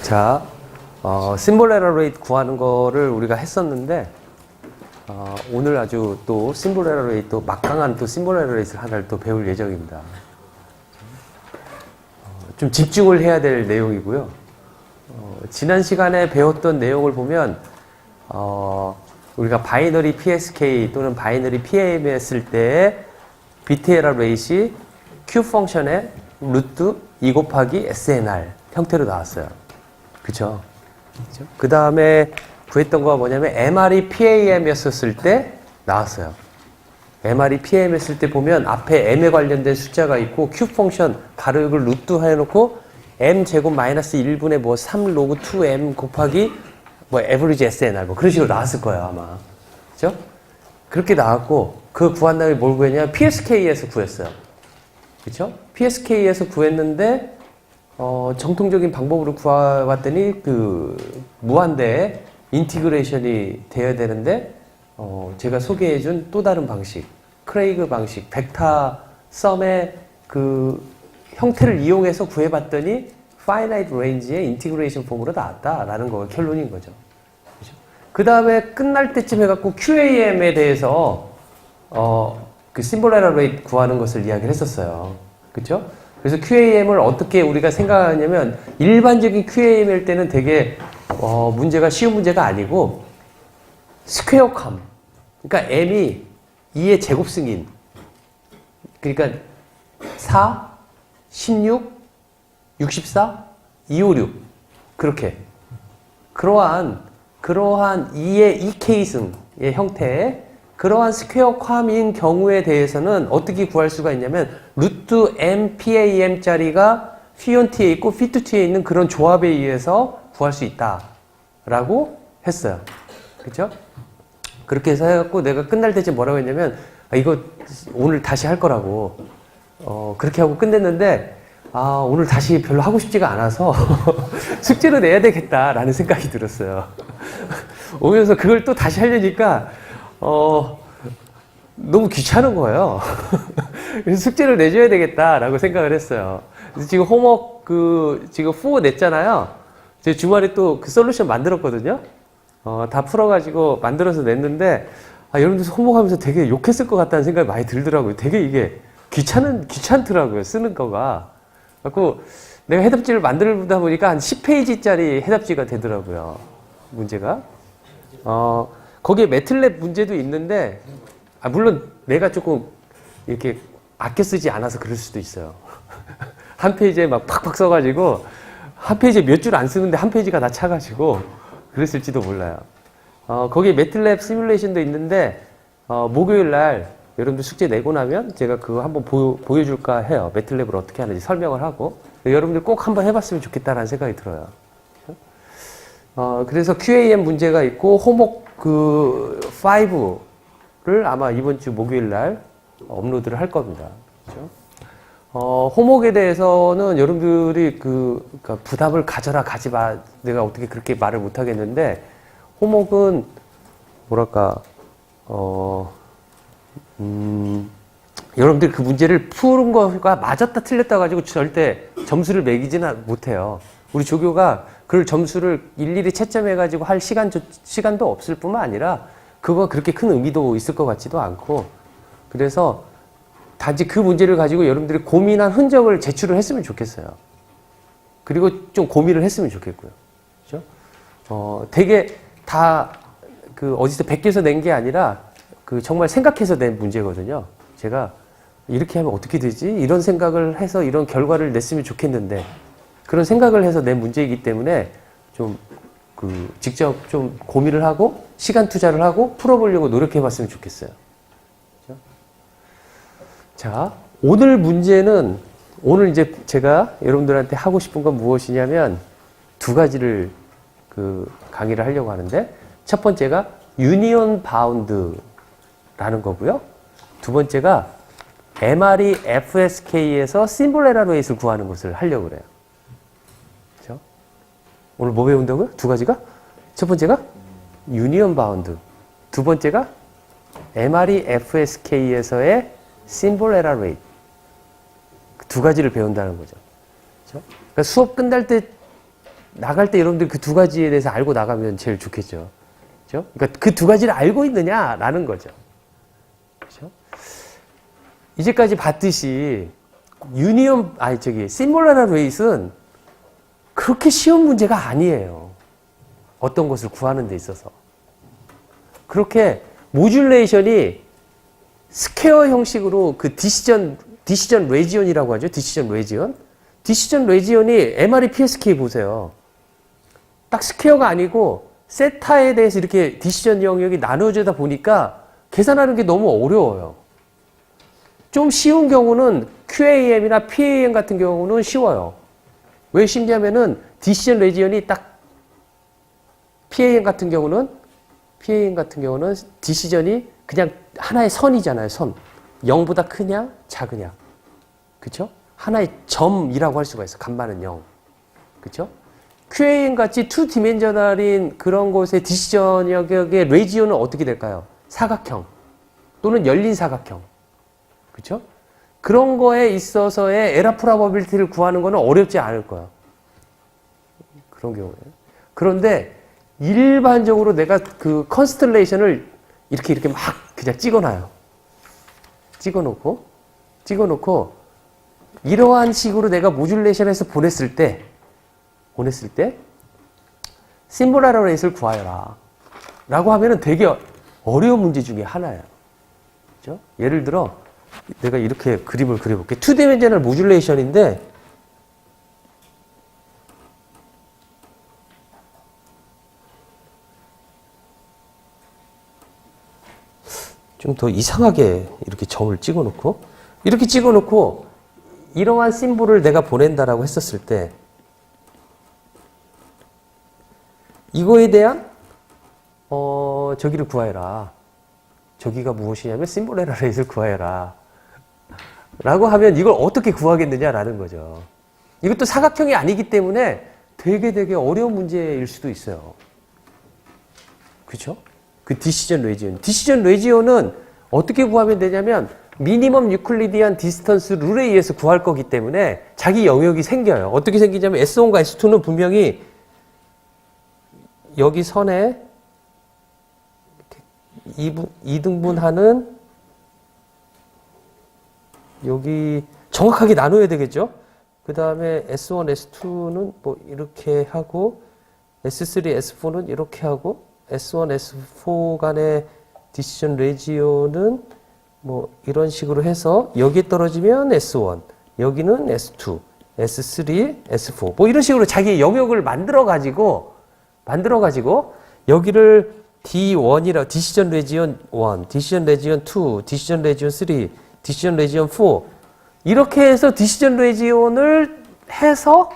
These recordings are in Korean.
자, 심볼 에러 레이트 구하는 거를 우리가 했었는데, 오늘 아주 또 심볼 에러 레이트, 또 막강한 또 심볼 에러 레이트를 하나를 또 배울 예정입니다. 좀 집중을 해야 될 내용이고요. 지난 시간에 배웠던 내용을 보면, 우리가 바이너리 PSK 또는 바이너리 PAM 했을 때 비트 에러 레이트이 Q 펑션의 루트 2 곱하기 SNR 형태로 나왔어요. 그쵸? 그 다음에 구했던 거가 뭐냐면 MR이 PAM이었을 때 나왔어요. MR이 PAM 했을 때 보면 앞에 M에 관련된 숫자가 있고 Q 펑션 바로 이걸 루트 해놓고 M 제곱 마이너스 1분의 뭐 3 로그 2M 곱하기 뭐 에버리지 SNR 뭐 그런 식으로 나왔을 거예요 아마. 그죠? 그렇게 나왔고 그 구한 다음에 뭘 구했냐? PSK에서 구했어요. 그쵸? PSK에서 구했는데 정통적인 방법으로 구해봤더니 무한대에 인티그레이션이 되어야 되는데 제가 소개해준 또 다른 방식, 크레이그 방식, 벡터 썸의 그 형태를 이용해서 구해봤더니 파이나이트 레인지의 인티그레이션 폼으로 나왔다라는 거가 결론인 거죠. 그 다음에 끝날 때쯤 해갖고 QAM에 대해서 그 심볼 에러 레이트 구하는 것을 이야기를 했었어요. 그쵸? 그래서 QAM을 어떻게 우리가 생각하냐면 일반적인 QAM일 때는 되게 문제가 쉬운 문제가 아니고 스퀘어 컴, 그러니까 M이 2의 제곱 승인, 그러니까 4, 16, 64, 256 그렇게 그러한 2의 2K승의 형태의 그러한 스퀘어 컴인 경우에 대해서는 어떻게 구할 수가 있냐면 루트 M PAM 짜리가 P1T에 있고 P2T에 있는 그런 조합에 의해서 구할 수 있다라고 했어요. 그렇죠? 그렇게 해서 해갖고 내가 끝날 때쯤 뭐라고 했냐면 이거 오늘 다시 할 거라고 그렇게 하고 끝냈는데 오늘 다시 별로 하고 싶지가 않아서 숙제로 내야 되겠다라는 생각이 들었어요. 오면서 그걸 또 다시 하려니까 너무 귀찮은 거예요. 그래서 숙제를 내줘야 되겠다라고 생각을 했어요. 그래서 지금 홈워크 지금 4 냈잖아요. 제가 주말에 또 그 솔루션 만들었거든요. 다 풀어가지고 만들어서 냈는데 여러분들 홈워크 하면서 되게 욕했을 것 같다는 생각이 많이 들더라고요. 되게 이게 귀찮더라고요. 쓰는 거가. 그래서 내가 해답지를 만들다 보니까 한 10페이지짜리 해답지가 되더라고요. 문제가. 거기에 매틀랩 문제도 있는데, 물론 내가 조금 이렇게 아껴 쓰지 않아서 그럴 수도 있어요. 한 페이지에 막 팍팍 써가지고, 한 페이지에 몇 줄 안 쓰는데 한 페이지가 다 차가지고, 그랬을지도 몰라요. 거기에 매틀랩 시뮬레이션도 있는데, 목요일 날 여러분들 숙제 내고 나면 제가 그거 한번 보여줄까 해요. 매틀랩을 어떻게 하는지 설명을 하고. 여러분들 꼭 한번 해봤으면 좋겠다라는 생각이 들어요. 그래서 QAM 문제가 있고, 홈워크 5를 아마 이번 주 목요일 날 업로드를 할 겁니다. 그렇죠? 홈워크에 대해서는 여러분들이 그러니까 부담을 가져라, 가지 마. 내가 어떻게 그렇게 말을 못 하겠는데, 홈워크는 뭐랄까, 여러분들이 그 문제를 푸는 거가 맞았다 틀렸다 가지고 절대 점수를 매기지는 못해요. 우리 조교가 그 점수를 일일이 채점해가지고 할 시간도 없을 뿐만 아니라 그거 그렇게 큰 의미도 있을 것 같지도 않고 그래서 단지 그 문제를 가지고 여러분들이 고민한 흔적을 제출을 했으면 좋겠어요. 그리고 좀 고민을 했으면 좋겠고요. 그죠? 되게 다 어디서 베껴서 낸 게 아니라 정말 생각해서 낸 문제거든요. 제가 이렇게 하면 어떻게 되지? 이런 생각을 해서 이런 결과를 냈으면 좋겠는데 그런 생각을 해서 낸 문제이기 때문에 좀 직접 좀 고민을 하고 시간 투자를 하고 풀어보려고 노력해 봤으면 좋겠어요. 그렇죠? 자, 오늘 문제는 오늘 이제 제가 여러분들한테 하고 싶은 건 무엇이냐면 두 가지를 강의를 하려고 하는데 첫 번째가 유니온 바운드라는 거고요. 두 번째가 MRE FSK에서 심볼 에러 레이트를 구하는 것을 하려고 그래요. 그렇죠? 오늘 뭐 배운다고요? 두 가지가? 첫 번째가 유니온 바운드, 두 번째가 MRE FSK에서의 심볼 에러 레이트. 두 가지를 배운다는 거죠. 그렇죠? 그러니까 수업 끝날 때 나갈 때 여러분들 그 두 가지에 대해서 알고 나가면 제일 좋겠죠. 그죠? 그러니까 그 두 가지를 알고 있느냐라는 거죠. 그죠? 이제까지 봤듯이 시뮬러나 레이스는 그렇게 쉬운 문제가 아니에요. 어떤 것을 구하는 데 있어서. 그렇게 모듈레이션이 스퀘어 형식으로 그 디시전 레지온이라고 하죠. 디시전 레지온. 디시전 레지온이 MRE PSK 보세요. 딱 스퀘어가 아니고 세타에 대해서 이렇게 디시전 영역이 나누어지다 보니까 계산하는 게 너무 어려워요. 좀 쉬운 경우는 QAM이나 PAM 같은 경우는 쉬워요. 왜 쉽냐면은 디시전 레지온이 딱 PAM 같은 경우는 디시전이 그냥 하나의 선이잖아요. 선. 0보다 크냐 작으냐. 그쵸? 하나의 점이라고 할 수가 있어. 간만은 0. 그쵸? QAM 같이 투 디멘셔널인 그런 곳의 디시전 영역의 레지온은 어떻게 될까요? 사각형 또는 열린 사각형. 그쵸? 그런 거에 있어서의 에러 프로바빌리티를 구하는 거는 어렵지 않을 거야. 그런 경우에. 그런데 일반적으로 내가 그 컨스텔레이션을 이렇게 막 그냥 찍어놔요. 찍어놓고 이러한 식으로 내가 모듈레이션해서 보냈을 때 심볼라러 레이스를 구하여라 라고 하면은 되게 어려운 문제 중에 하나예요. 그죠? 예를 들어 내가 이렇게 그림을 그려볼게. 2디멘셔널 모듈레이션인데 좀 더 이상하게 이렇게 점을 찍어놓고 이러한 심볼을 내가 보낸다라고 했었을 때 이거에 대한 저기를 구하여라. 저기가 무엇이냐면 심볼 에러 레이스를 구하여라. 라고 하면 이걸 어떻게 구하겠느냐라는 거죠. 이것도 사각형이 아니기 때문에 되게 어려운 문제일 수도 있어요. 그렇죠? 그 디시전 레지온. 디시전 레지온은 어떻게 구하면 되냐면 미니멈 유클리디안 디스턴스 룰에 의해서 구할 거기 때문에 자기 영역이 생겨요. 어떻게 생기냐면 S1과 S2는 분명히 여기 선에 이등분하는 여기 정확하게 나눠야 되겠죠? 그 다음에 S1, S2는 뭐 이렇게 하고 S3, S4는 이렇게 하고 S1, S4 간의 디시전 레지온은 뭐 이런 식으로 해서 여기에 떨어지면 S1, 여기는 S2, S3, S4 뭐 이런 식으로 자기의 영역을 만들어 가지고 여기를 D1이라 디시전 레지온 1, 디시전 레지온 2, 디시전 레지온 3, 디시전 레지온 4 이렇게 해서 디시전 레지온을 해서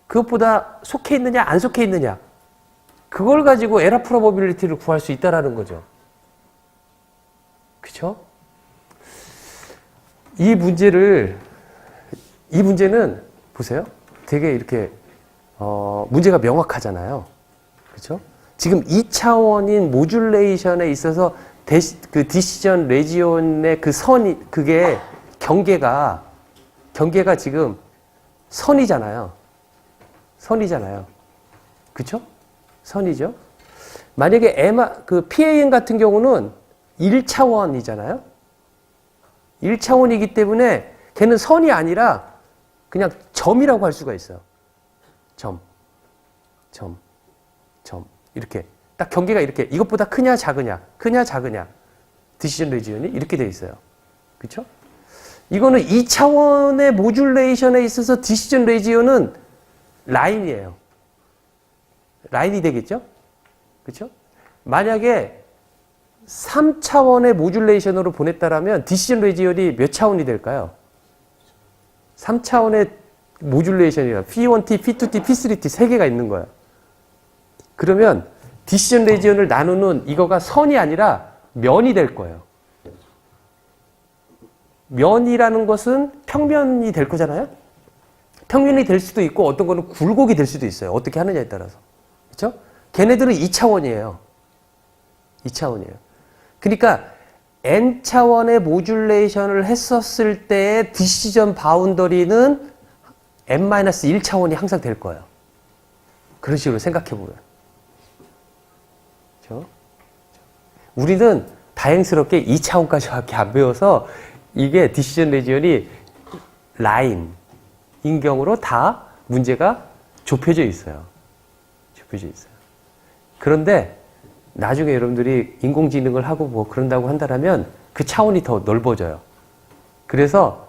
그것보다 속해 있느냐 안 속해 있느냐 그걸 가지고 에러 프로버빌리티를 구할 수 있다라는 거죠. 그렇죠? 이 문제는 보세요. 되게 이렇게 문제가 명확하잖아요. 그렇죠? 지금 2차원인 모듈레이션에 있어서 그 디시전 레지온의 그 선이 그게 경계가 지금 선이잖아요. 그렇죠? 선이죠. 만약에 그 PAM 같은 경우는 1차원이잖아요. 1차원이기 때문에 걔는 선이 아니라 그냥 점이라고 할 수가 있어요. 점. 이렇게. 딱 경계가 이렇게. 이것보다 크냐, 작으냐. 디시전 레지온이 이렇게 돼 있어요. 그쵸? 이거는 2차원의 모듈레이션에 있어서 디시전 레지온은 라인이에요. 라인이 되겠죠? 그쵸? 만약에 3차원의 모듈레이션으로 보냈다라면 디시전 레지온이 몇 차원이 될까요? 3차원의 모듈레이션이라 P1T, P2T, P3T 3개가 있는 거예요. 그러면 디시전 레지온을 나누는 이거가 선이 아니라 면이 될 거예요. 면이라는 것은 평면이 될 거잖아요? 평면이 될 수도 있고 어떤 거는 굴곡이 될 수도 있어요. 어떻게 하느냐에 따라서. 그렇죠? 걔네들은 2차원이에요. 그러니까 N차원의 모듈레이션을 했었을 때의 디시전 바운더리는 n-1차원이 항상 될 거예요. 그런 식으로 생각해 보면. 그렇죠? 우리는 다행스럽게 2차원까지밖에 안 배워서 이게 디시전 레지언이 라인, 인경으로 다 문제가 좁혀져 있어요. 좁혀져 있어요. 그런데 나중에 여러분들이 인공지능을 하고 뭐 그런다고 한다면 그 차원이 더 넓어져요. 그래서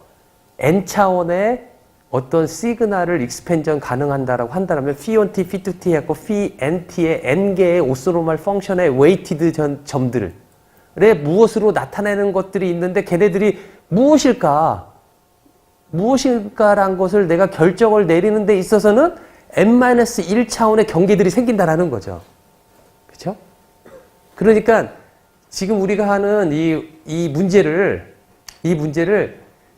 n차원의 어떤 시그널을 익스펜전 가능한다라고 한다면 phi-1t, phi-2t 하고 phi-nt의 n개의 오스노멀 펑션의 웨이티드 점들에 무엇으로 나타내는 것들이 있는데 걔네들이 무엇일까라는 것을 내가 결정을 내리는 데 있어서는 n-1차원의 경계들이 생긴다라는 거죠. 그렇죠? 그러니까 지금 우리가 하는 이 문제를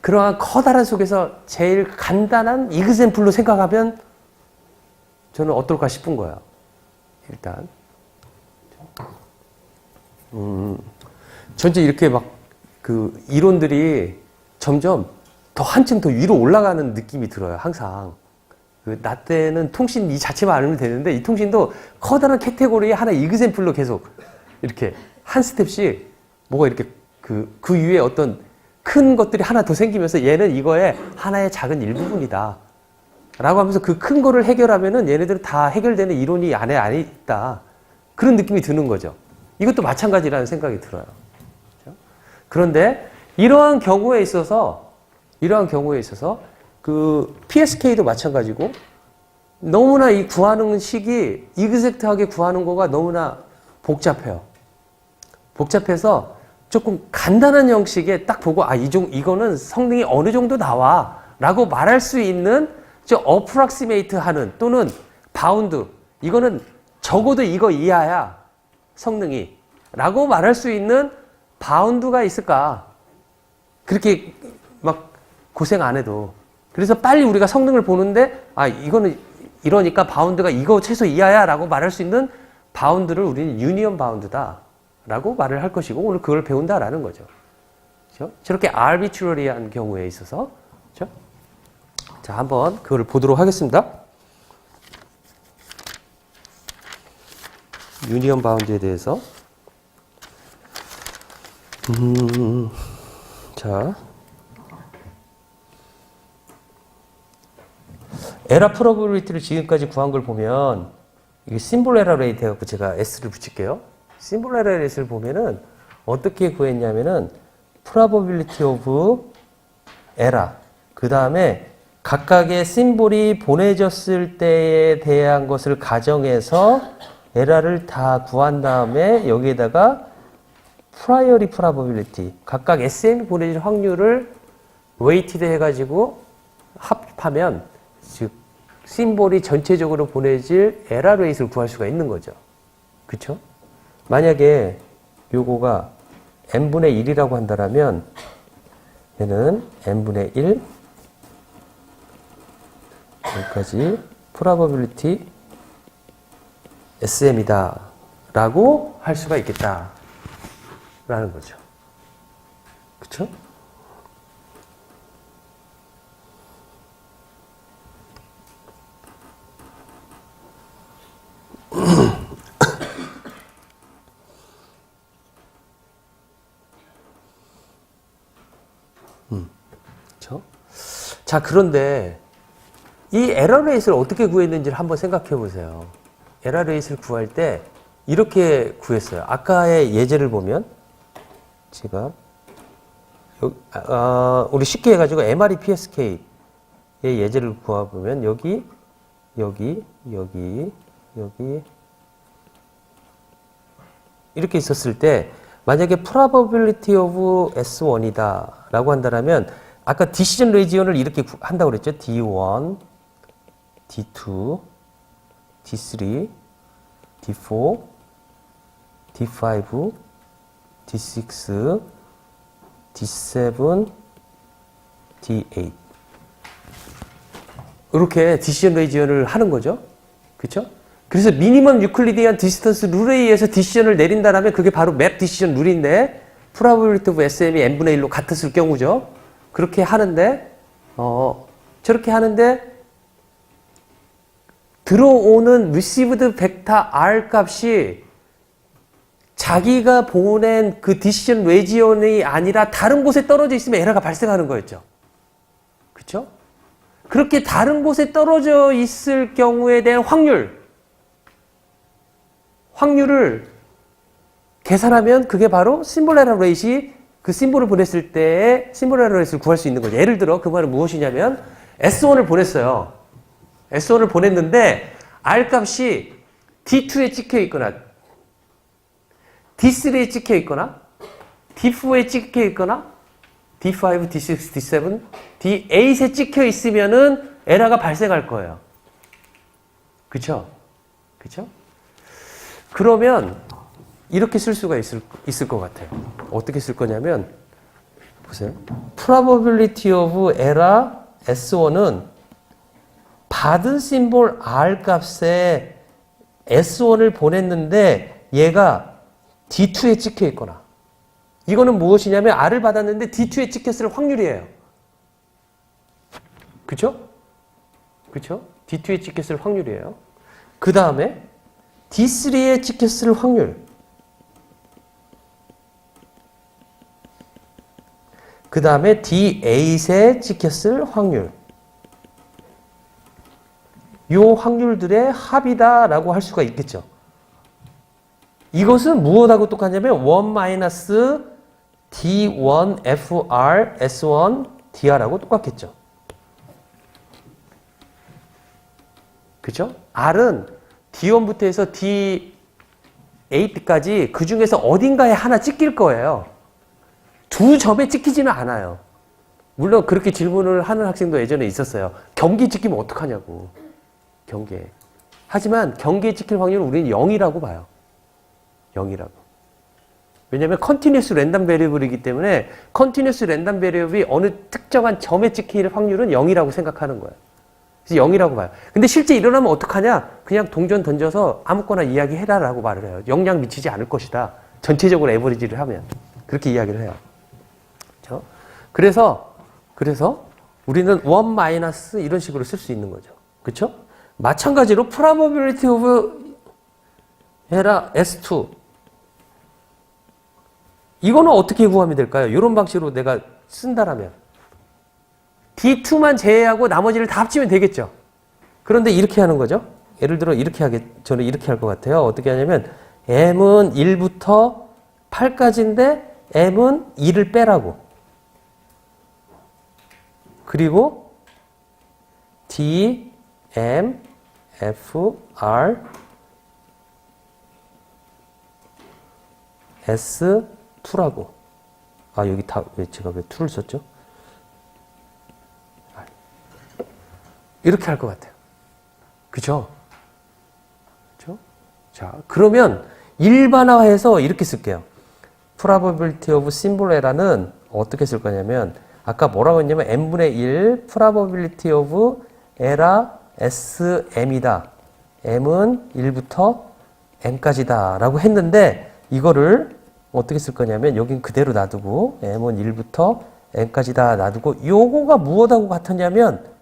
그러한 커다란 속에서 제일 간단한 이그샘플로 생각하면 저는 어떨까 싶은 거예요. 일단 전체 이렇게 막 그 이론들이 점점 더 한층 더 위로 올라가는 느낌이 들어요. 항상 나 때는 통신 이 자체만 알면 되는데 이 통신도 커다란 캐테고리의 하나 이그샘플로 계속 이렇게 한 스텝씩 뭐가 이렇게 그 위에 어떤 큰 것들이 하나 더 생기면서 얘는 이거의 하나의 작은 일부분이다 라고 하면서 그 큰 거를 해결하면은 얘네들은 다 해결되는 이론이 안에 있다. 그런 느낌이 드는 거죠. 이것도 마찬가지라는 생각이 들어요. 그런데 이러한 경우에 있어서 그 PSK도 마찬가지고 너무나 이 구하는 식이 이그젝트하게 구하는 거가 너무나 복잡해요. 복잡해서 조금 간단한 형식에 딱 보고 이거는 성능이 어느 정도 나와 라고 말할 수 있는 어프락시메이트 하는 또는 바운드 이거는 적어도 이거 이하야 성능이 라고 말할 수 있는 바운드가 있을까? 그렇게 막 고생 안 해도. 그래서 빨리 우리가 성능을 보는데 이거는 이러니까 바운드가 이거 최소 이하야 라고 말할 수 있는 바운드를 우리는 유니언 바운드다 라고 말을 할 것이고 오늘 그걸 배운다라는 거죠. 그렇죠? 저렇게 arbitrary한 경우에 있어서 그렇죠? 자, 한번 그걸 보도록 하겠습니다. 유니언 바운드에 대해서 자, 에러 프로버빌리티를 지금까지 구한 걸 보면 이게 심볼 에러 레이트 해갖고 제가 S를 붙일게요. 심볼 에러 레이트를 보면은 어떻게 구했냐면은 probability of error 그 다음에 각각의 심볼이 보내졌을 때에 대한 것을 가정해서 에러를 다 구한 다음에 여기에다가 priori probability 각각 SM이 보내질 확률을 weighted 해가지고 합하면 즉 심볼이 전체적으로 보내질 에러 레이트를 구할 수가 있는 거죠. 그쵸? 만약에 요거가 n분의 1이라고 한다면 얘는 n분의 1 여기까지 probability SM이다 라고 할 수가 있겠다 라는 거죠. 그쵸? 그쵸? 자, 그런데 이 에러 레이스를 어떻게 구했는지를 한번 생각해 보세요. 에러 레이스를 구할 때 이렇게 구했어요. 아까의 예제를 보면 제가 우리 쉽게 해가지고 MRE PSK의 예제를 구해보면 여기 이렇게 있었을 때 만약에 probability of S1이다 라고 한다면 아까 decision region을 이렇게 한다고 그랬죠. D1, D2, D3, D4, D5, D6, D7, D8 이렇게 디시전 레이지언을 하는 거죠. 그렇죠? 그래서 미니멈 유클리디안 디스턴스 룰에 의해서 디시전을 내린다라면 그게 바로 맵 디시전 룰인데 probability of SM이 n분의 1로 같았을 경우죠. 그렇게 하는데 저렇게 하는데 들어오는 received 벡터 R 값이 자기가 보낸 그 디시전 레지온이 아니라 다른 곳에 떨어져 있으면 에러가 발생하는 거였죠. 그렇죠? 그렇게 다른 곳에 떨어져 있을 경우에 대한 확률을 계산하면 그게 바로 심볼 에러 레이시 그 심볼을 보냈을 때의 심볼 에러 레이시를 구할 수 있는 거죠. 예를 들어 그 말은 무엇이냐면 S1을 보냈어요. S1을 보냈는데 R 값이 D2에 찍혀 있거나 D3에 찍혀 있거나 D4에 찍혀 있거나 D5, D6, D7, D8에 찍혀 있으면은 에러가 발생할 거예요. 그쵸? 그쵸? 그러면 이렇게 쓸 수가 있을 것 같아요. 어떻게 쓸 거냐면 보세요. Probability of error S1은 받은 심볼 R 값에 S1을 보냈는데 얘가 D2에 찍혀 있거나 이거는 무엇이냐면 R을 받았는데 D2에 찍혔을 확률이에요. 그쵸? 그쵸? D2에 찍혔을 확률이에요. 그 다음에 D3에 찍혔을 확률. 그 다음에 D8에 찍혔을 확률. 요 확률들의 합이다라고 할 수가 있겠죠. 이것은 무엇하고 똑같냐면 1 D1 FR S1 DR하고 똑같겠죠. 그죠? R은 D1부터 해서 D8까지 그 중에서 어딘가에 하나 찍힐 거예요. 두 점에 찍히지는 않아요. 물론 그렇게 질문을 하는 학생도 예전에 있었어요. 경기에 찍히면 어떡하냐고. 경기에. 하지만 경기에 찍힐 확률은 우리는 0이라고 봐요. 0이라고. 왜냐하면 컨티뉴스 랜덤 베리어블이기 때문에 컨티뉴스 랜덤 베리어블이 어느 특정한 점에 찍힐 확률은 0이라고 생각하는 거예요. 그래서 0이라고 봐요. 근데 실제 일어나면 어떡하냐? 그냥 동전 던져서 아무거나 이야기해라라고 말을 해요. 영향 미치지 않을 것이다. 전체적으로 에버리지를 하면. 그렇게 이야기를 해요. 그렇죠? 그래서 우리는 1 이런 식으로 쓸 수 있는 거죠. 그렇죠? 마찬가지로 probability of error S2 이거는 어떻게 구하면 될까요? 이런 방식으로 내가 쓴다라면 D2만 제외하고 나머지를 다 합치면 되겠죠. 그런데 이렇게 하는 거죠. 예를 들어 저는 이렇게 할 것 같아요. 어떻게 하냐면 M은 1부터 8까지인데 M은 2를 빼라고. 그리고 D, M, F, R, S, 2라고. 아, 여기 제가 왜 2를 썼죠? 이렇게 할 것 같아요. 그죠? 그죠? 자, 그러면 일반화해서 이렇게 쓸게요. probability of symbol error는 어떻게 쓸 거냐면, 아까 뭐라고 했냐면, n분의 1 probability of error sm이다. m은 1부터 m까지다. 라고 했는데, 이거를 어떻게 쓸 거냐면, 여긴 그대로 놔두고, m은 1부터 m까지다 놔두고, 요거가 무엇하고 같았냐면,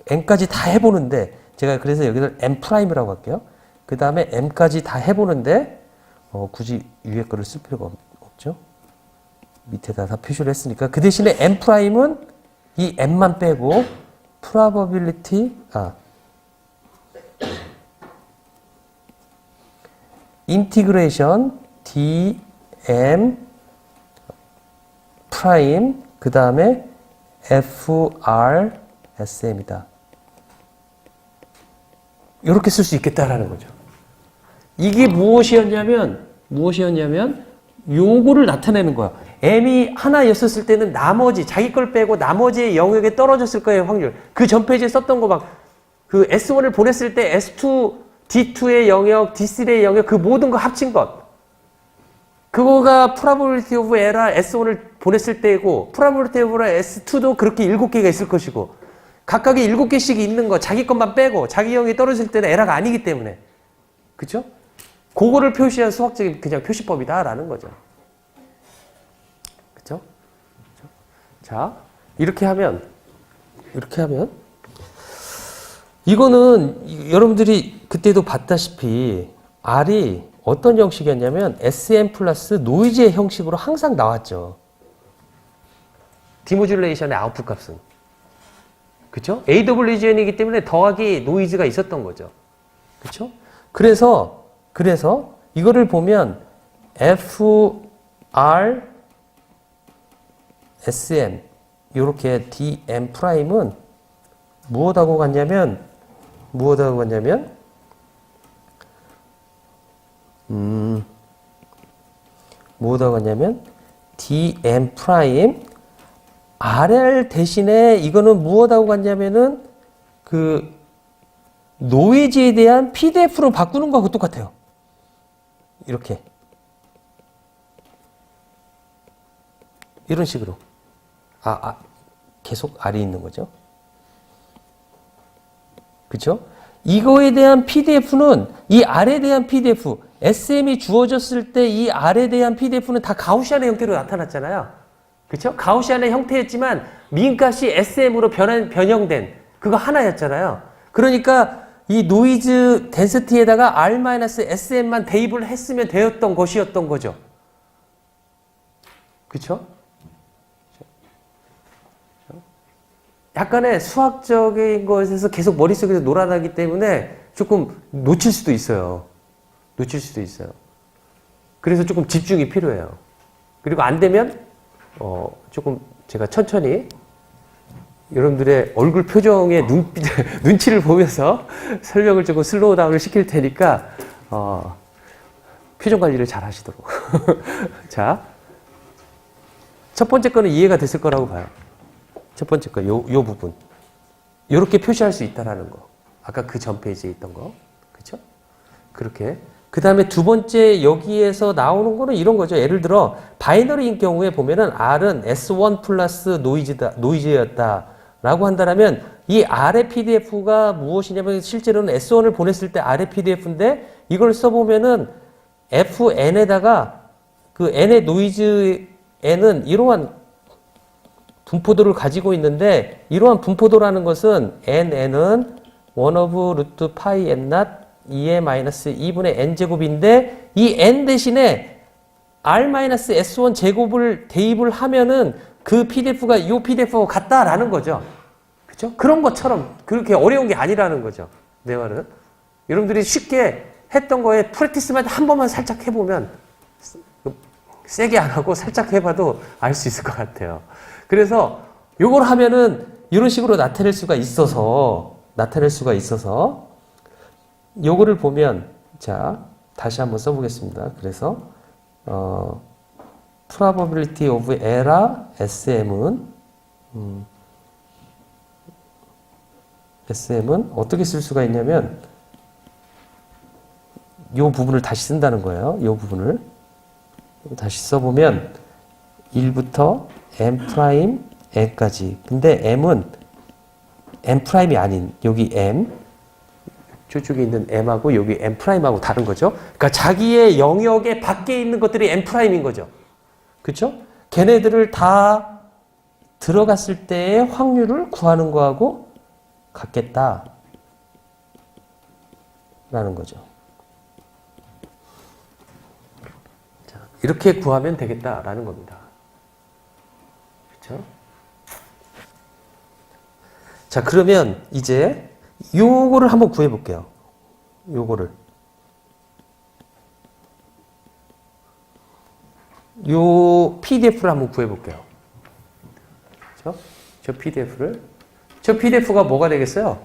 m까지 다 해보는데, 제가 그래서 여기를 m'이라고 할게요. 그 다음에 m까지 다 해보는데, 굳이 위에 거를 쓸 필요가 없죠. 밑에다 다 표시를 했으니까. 그 대신에 m'은 이 m만 빼고, probability, integration dm 프라임, 그 다음에 fr sm이다. 이렇게 쓸 수 있겠다라는 거죠. 이게 무엇이었냐면 요거를 나타내는 거야. m이 하나였었을 때는 나머지 자기 걸 빼고 나머지의 영역에 떨어졌을 거예요, 확률. 그 전 페이지에 썼던 거 막 그 S1을 보냈을 때 S2, D2의 영역, D3의 영역 그 모든 거 합친 것. 그거가 probability of error S1을 보냈을 때이고 probability of error S2도 그렇게 7개가 있을 것이고 각각의 7개씩 있는 거 자기 것만 빼고 자기 영역이 떨어질 때는 에러가 아니기 때문에 그쵸? 그거를 표시한 수학적인 그냥 표시법이다라는 거죠. 그쵸? 자, 이렇게 하면 이거는 여러분들이 그때도 봤다시피 R이 어떤 형식이었냐면 SM 플러스 노이즈의 형식으로 항상 나왔죠. 디모듈레이션의 아웃풋 값은. 그쵸? AWGN이기 때문에 더하기 노이즈가 있었던 거죠. 그쵸? 그래서 이거를 보면 FR SM 요렇게 DM 프라임은 무엇하고 같냐면 DM 프라임 RL 대신에 이거는 무엇하고 같냐면은 그 노이즈에 대한 PDF로 바꾸는 거하고 똑같아요. 이렇게 이런 식으로 계속 R이 있는 거죠. 그렇죠? 이거에 대한 PDF는 이 R에 대한 PDF, SM이 주어졌을 때 이 R에 대한 PDF는 다 가우시안의 형태로 나타났잖아요. 그렇죠? 가우시안의 형태였지만 미인값이 SM으로 변형된 그거 하나였잖아요. 그러니까 이 노이즈 덴시티에다가 R-SM만 대입을 했으면 되었던 것이었던 거죠. 그렇죠? 약간의 수학적인 것에서 계속 머릿속에서 놀아나기 때문에 조금 놓칠 수도 있어요. 그래서 조금 집중이 필요해요. 그리고 안 되면 조금 제가 천천히 여러분들의 얼굴 표정의 눈치를 보면서 설명을 조금 슬로우 다운을 시킬 테니까 표정 관리를 잘 하시도록. 자, 첫 번째 거는 이해가 됐을 거라고 봐요. 첫 번째 거, 요 부분. 요렇게 표시할 수 있다라는 거. 아까 그 전 페이지에 있던 거. 그쵸? 그렇게. 그 다음에 두 번째 여기에서 나오는 거는 이런 거죠. 예를 들어, 바이너리인 경우에 보면은 R은 S1 플러스 노이즈였다. 라고 한다면, 이 R의 PDF가 무엇이냐면, 실제로는 S1을 보냈을 때 R의 PDF인데, 이걸 써보면은, FN에다가, 그 N의 노이즈 N은 이러한 분포도를 가지고 있는데 이러한 분포도라는 것은 n은 1 of 루트 파이 n not 2의 마이너스 2분의 n제곱인데 이 n 대신에 r-s1 제곱을 대입을 하면은 그 PDF가 이 PDF하고 같다라는 거죠. 그렇죠? 그런 것처럼 그렇게 어려운 게 아니라는 거죠. 내 말은. 여러분들이 쉽게 했던 거에 프랙티스만 한 번만 살짝 해보면 세게 안 하고 살짝 해봐도 알 수 있을 것 같아요. 그래서 요걸 하면은 이런 식으로 나타낼 수가 있어서 요거를 보면 자 다시 한번 써보겠습니다. 그래서 probability of error SM은 어떻게 쓸 수가 있냐면 요 부분을 다시 쓴다는 거예요. 요 부분을 다시 써보면 1부터 m' n까지. 근데 m은 m'이 아닌 여기 m 저쪽에 있는 m하고 여기 m'하고 다른 거죠. 그러니까 자기의 영역의 밖에 있는 것들이 m'인 거죠. 그렇죠? 걔네들을 다 들어갔을 때의 확률을 구하는 거하고 같겠다 라는 거죠. 자, 이렇게 구하면 되겠다라는 겁니다. 그렇죠? 자, 그러면 이제 요거를 한번 구해 볼게요. 요거를. 요 PDF를 한번 구해 볼게요. 그렇죠? 저 PDF가 뭐가 되겠어요?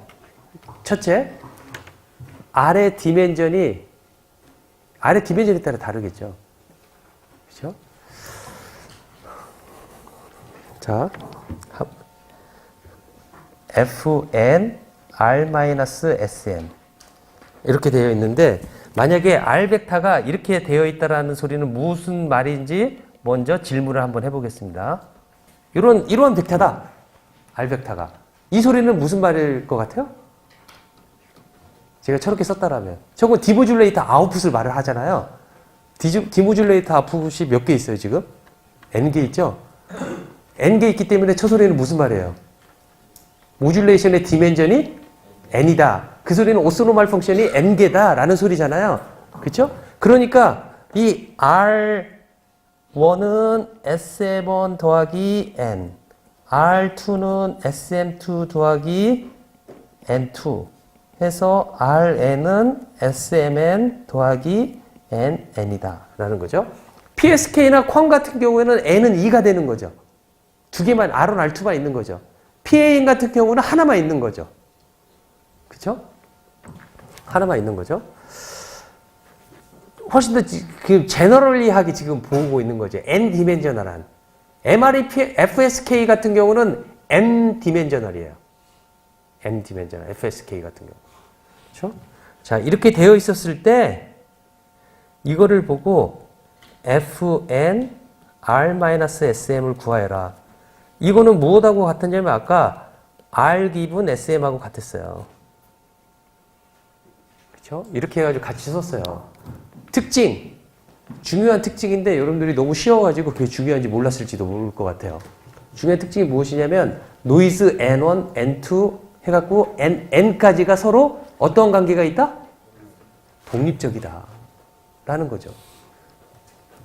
첫째, 아래 디멘전에 따라 다르겠죠. 그렇죠? 자, fn r-sm 이렇게 되어 있는데 만약에 r 벡터가 이렇게 되어 있다라는 소리는 무슨 말인지 먼저 질문을 한번 해보겠습니다. 이런 벡터다. r 벡터가. 이 소리는 무슨 말일 것 같아요? 제가 저렇게 썼다라면. 저건 디모듈레이터 아웃풋을 말을 하잖아요. 디모듈레이터 아웃풋이 몇 개 있어요, 지금? n개 있죠? n개 있기 때문에 저 소리는 무슨 말이에요? 모듈레이션의 디멘전이 n이다. 그 소리는 오소노말 펑션이 n개다 라는 소리잖아요. 그렇죠? 그러니까 이 R1은 SM1 더하기 n, R2는 SM2 더하기 n2 해서 Rn은 SMn 더하기 n이다 라는 거죠. PSK나 框 같은 경우에는 n은 2가 되는 거죠. 두 개만 R1, R2만 있는 거죠. PAN 같은 경우는 하나만 있는 거죠. 그쵸? 하나만 있는 거죠. 훨씬 더 그 제너럴리하게 지금 보고 있는 거죠. n 디멘셔널한. MRE FSK 같은 경우는 n 디멘셔널이에요. n 디멘셔널 FSK 같은 경우. 그렇죠? 자, 이렇게 되어 있었을 때 이거를 보고 Fn R-SM을 구하여라. 이거는 무엇하고 같았냐면 아까 R 기분 SM하고 같았어요. 그렇죠? 이렇게 해가지고 같이 썼어요. 특징, 중요한 특징인데 여러분들이 너무 쉬워가지고 그게 중요한지 몰랐을지도 모를 것 같아요. 중요한 특징이 무엇이냐면 노이즈 N1, N2 해갖고 N까지가 서로 어떤 관계가 있다? 독립적이다 라는 거죠.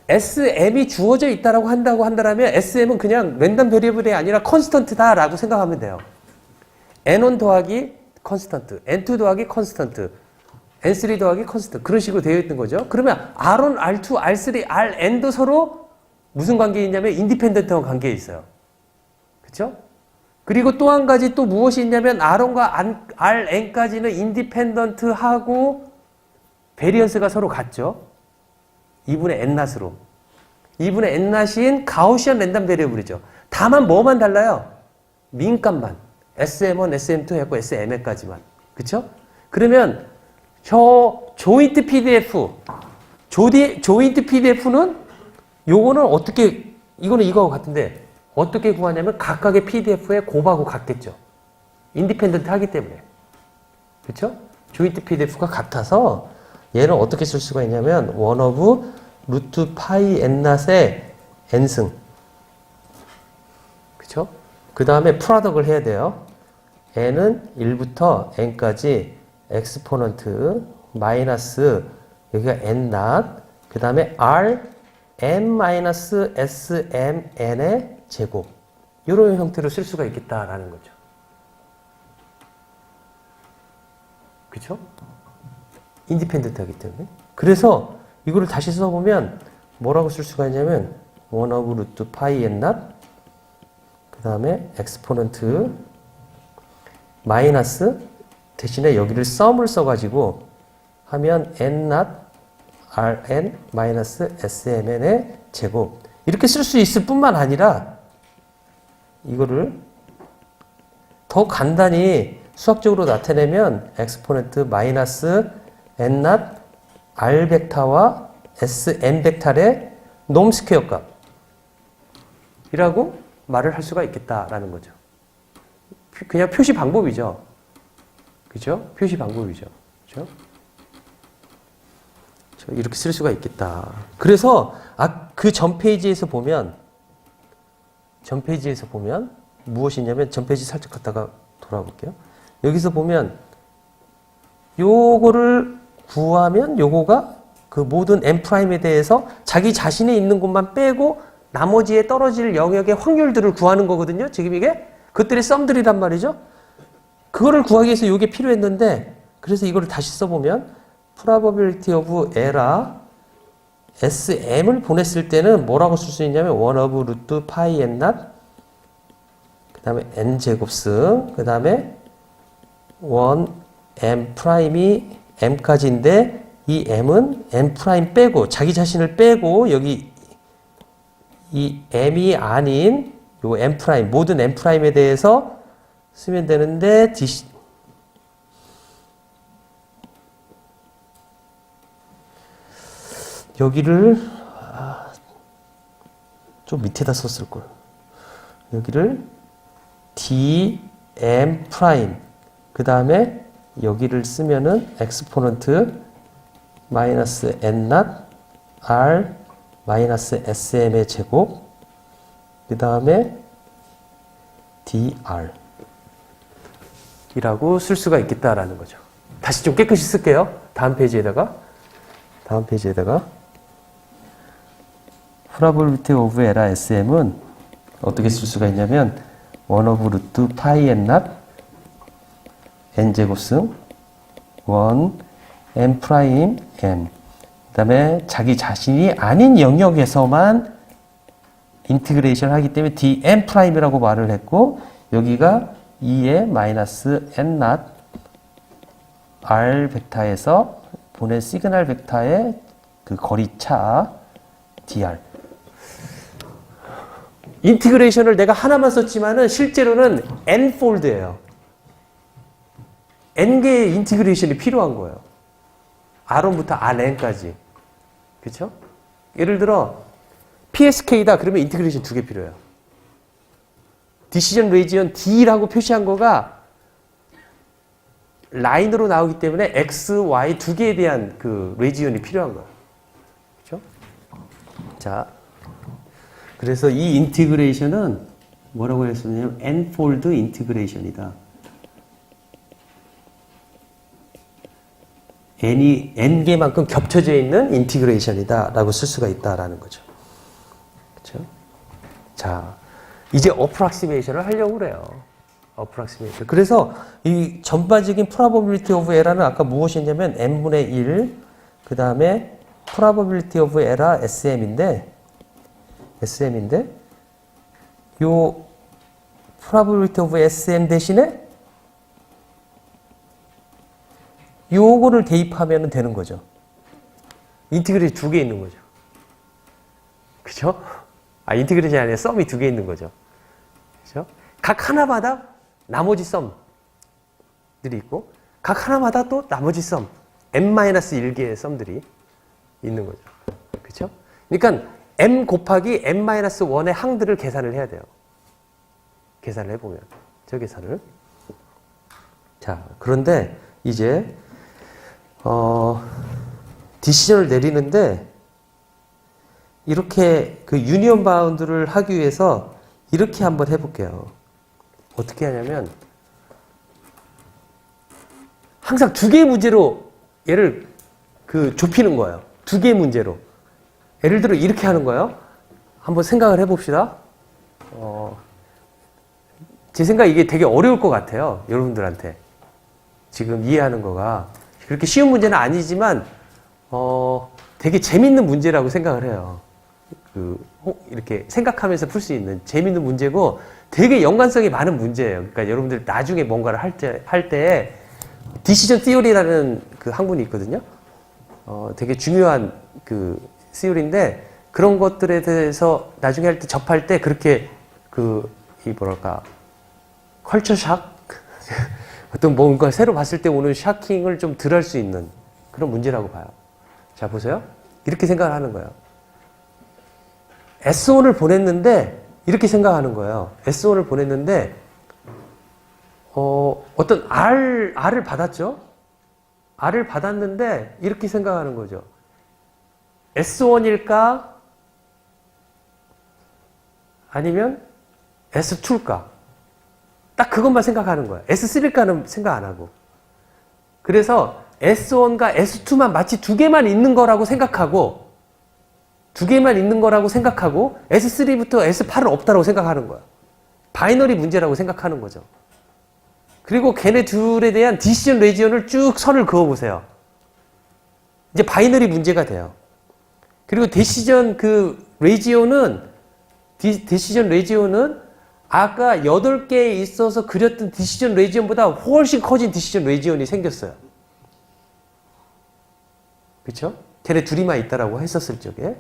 SM이 주어져 있다라고 한다면 SM은 그냥 랜덤 베리어블이 아니라 컨스턴트다 라고 생각하면 돼요. N1 더하기 컨스턴트, N2 더하기 컨스턴트, N3 더하기 컨스턴트 그런 식으로 되어 있는 거죠. 그러면 R1, R2, R3, Rn도 서로 무슨 관계에 있냐면 인디펜던트한 관계에 있어요. 그렇죠? 그리고 또 한 가지 또 무엇이 있냐면 R1과 Rn까지는 인디펜던트하고 베리언스가 서로 같죠. 2분의 n-로. 2분의 n-인 가우시안 랜덤 베리어블이죠. 다만 뭐만 달라요? 민값만. SM1, SM2 해갖고 SMN까지만. 그쵸? 그러면 조인트 PDF는 요거는 어떻게, 이거는 이거하고 같은데 어떻게 구하냐면 각각의 PDF의 곱하고 같겠죠. 인디펜던트 하기 때문에. 그쵸? 조인트 PDF가 같아서 얘는 어떻게 쓸 수가 있냐면 1 of 루트 파이 n-의 n승. 그쵸? 그 다음에 프로덕을 해야 돼요. n은 1부터 n까지 엑스포넌트 마이너스 여기가 n-, 그 다음에 r n-smn의 제곱. 이런 형태로 쓸 수가 있겠다라는 거죠. 그쵸? 인디펜던트하기 때문에. 그래서 이거를 다시 써보면 뭐라고 쓸 수가 있냐면 1 of 루트 파이 n-, 그 다음에 엑스포넌트 마이너스 대신에 여기를 썸을 써가지고 하면 n-, rn 마이너스 smn의 제곱 이렇게 쓸 수 있을 뿐만 아니라 이거를 더 간단히 수학적으로 나타내면 엑스포넌트 마이너스 n-, r 벡터와 sn 벡터의 놈 스퀘어 값이라고 말을 할 수가 있겠다라는 거죠. 그냥 표시 방법이죠. 그죠? 표시 방법이죠. 그죠? 이렇게 쓸 수가 있겠다. 그래서 그 전 페이지에서 보면 무엇이냐면 전 페이지 살짝 갔다가 돌아볼게요. 여기서 보면 요거를 구하면 요거가 그 모든 n''에 대해서 자기 자신이 있는 곳만 빼고 나머지에 떨어질 영역의 확률들을 구하는 거거든요. 지금 이게 그것들의 썸들이란 말이죠. 그거를 구하기 위해서 이게 필요했는데 그래서 이거를 다시 써보면 probability of error SM을 보냈을 때는 뭐라고 쓸 수 있냐면 1 of 루트 파이 n-, 그 다음에 n제곱승, 그 다음에 1m'이 m까지인데 이 m은 m' 빼고 자기 자신을 빼고 여기 이 m이 아닌 요 m' 모든 m'에 대해서 쓰면 되는데 여기를 좀 밑에다 썼을걸. 여기를 dm' 그 다음에 여기를 쓰면은 엑스포넌트 마이너스 n-, r 마이너스 sm의 제곱 그 다음에 dr 이라고 쓸 수가 있겠다라는 거죠. 다시 좀 깨끗이 쓸게요. 다음 페이지에다가 probability of error SM은 어떻게 쓸 수가 있냐면 1 over root pi n not n 제곱승 1 n 프라임 n 그 다음에 자기 자신이 아닌 영역에서만 인티그레이션 하기 때문에 dn 프라임이라고 말을 했고 여기가 2의 마이너스 n not r 벡터에서 보낸 시그널 벡터의 그 거리차 dr 인티그레이션을 내가 하나만 썼지만은 실제로는 n폴드예요. n개의 인티그레이션이 필요한 거예요. R1부터 Rn까지. 그렇죠? 예를 들어 PSK다 그러면 인티그레이션 2개 필요해요. 디시전 레지언 D라고 표시한 거가 라인으로 나오기 때문에 X, Y 2개에 대한 그 레지언이 필요한 거예요. 그렇죠? 자, 그래서 이 인티그레이션은 뭐라고 했었냐면 n폴드 인티그레이션이다. n이 n개만큼 겹쳐져 있는 인티그레이션이다라고 쓸 수가 있다라는 거죠. 그렇죠? 자, 이제 어프락시메이션을 하려고 그래요. 어프락시메이션. 그래서 이 전반적인 probability of error는 아까 무엇이었냐면 n분의 1, 그 다음에 probability of error SM인데 요 probability of SM 대신에 요거를 대입하면 되는 거죠. 인티그레이션 2개 있는 거죠. 그죠? 인티그레이션이 아니라 썸이 2개 있는 거죠. 그죠? 각 하나마다 나머지 썸들이 있고, 각 하나마다 또 나머지 썸, n-1개의 썸들이 있는 거죠. 그죠? 그러니까 m 곱하기 n-1의 항들을 계산을 해야 돼요. 계산을 해보면. 저 계산을. 자, 그런데 이제 디시전을 내리는데 이렇게 그 유니언 바운드를 하기 위해서 이렇게 한번 해볼게요. 어떻게 하냐면 항상 2개의 문제로 얘를 그 좁히는 거예요. 2개의 문제로. 예를 들어 이렇게 하는 거예요. 한번 생각을 해봅시다. 제 생각에 이게 되게 어려울 것 같아요. 여러분들한테. 지금 이해하는 거가. 그렇게 쉬운 문제는 아니지만 되게 재밌는 문제라고 생각을 해요. 이렇게 생각하면서 풀 수 있는 재밌는 문제고 되게 연관성이 많은 문제예요. 그러니까 여러분들 나중에 뭔가를 할 때 디시전 티오리라는 그 학문이 있거든요. 되게 중요한 그 시오리인데 그런 것들에 대해서 나중에 할 때 접할 때 그렇게 컬처 샥? 어떤 뭔가 새로 봤을 때 오는 샤킹을 좀 덜 할 수 있는 그런 문제라고 봐요. 자, 보세요. 이렇게 생각을 하는 거예요. S1을 보냈는데 이렇게 생각하는 거예요. S1을 보냈는데 어떤 R을 받았죠? R을 받았는데 이렇게 생각하는 거죠. S1일까? 아니면 S2일까? 딱 그것만 생각하는 거야. S3일까는 생각 안 하고. 그래서 S1과 S2만 마치 2개만 있는 거라고 생각하고 S3부터 S8은 없다고 생각하는 거야. 바이너리 문제라고 생각하는 거죠. 그리고 걔네 둘에 대한 디시전 레지언을 쭉 선을 그어보세요. 이제 바이너리 문제가 돼요. 그리고 디시전 레지언은 아까 8개에 있어서 그렸던 디시전 레지언보다 훨씬 커진 디시전 레지언이 생겼어요. 그렇죠? 걔네 둘이만 있다라고 했었을 적에.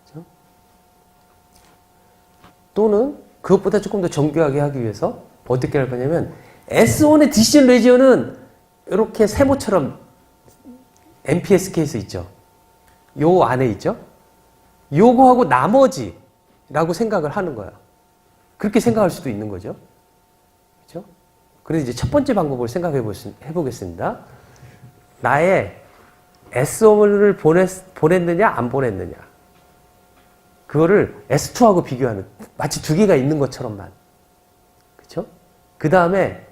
그렇죠? 또는 그것보다 조금 더 정교하게 하기 위해서 어떻게 할 거냐면 S1의 디시전 레지언은 이렇게 세모처럼 MPSK에서 있죠. 요 안에 있죠. 요거하고 나머지라고 생각을 하는 거예요. 그렇게 생각할 수도 있는 거죠. 그렇죠? 그래서 이제 첫 번째 방법을 생각해 보겠습니다. 나의 S1을 보냈느냐 안 보냈느냐. 그거를 S2하고 비교하는, 마치 2개가 있는 것처럼만 그 다음에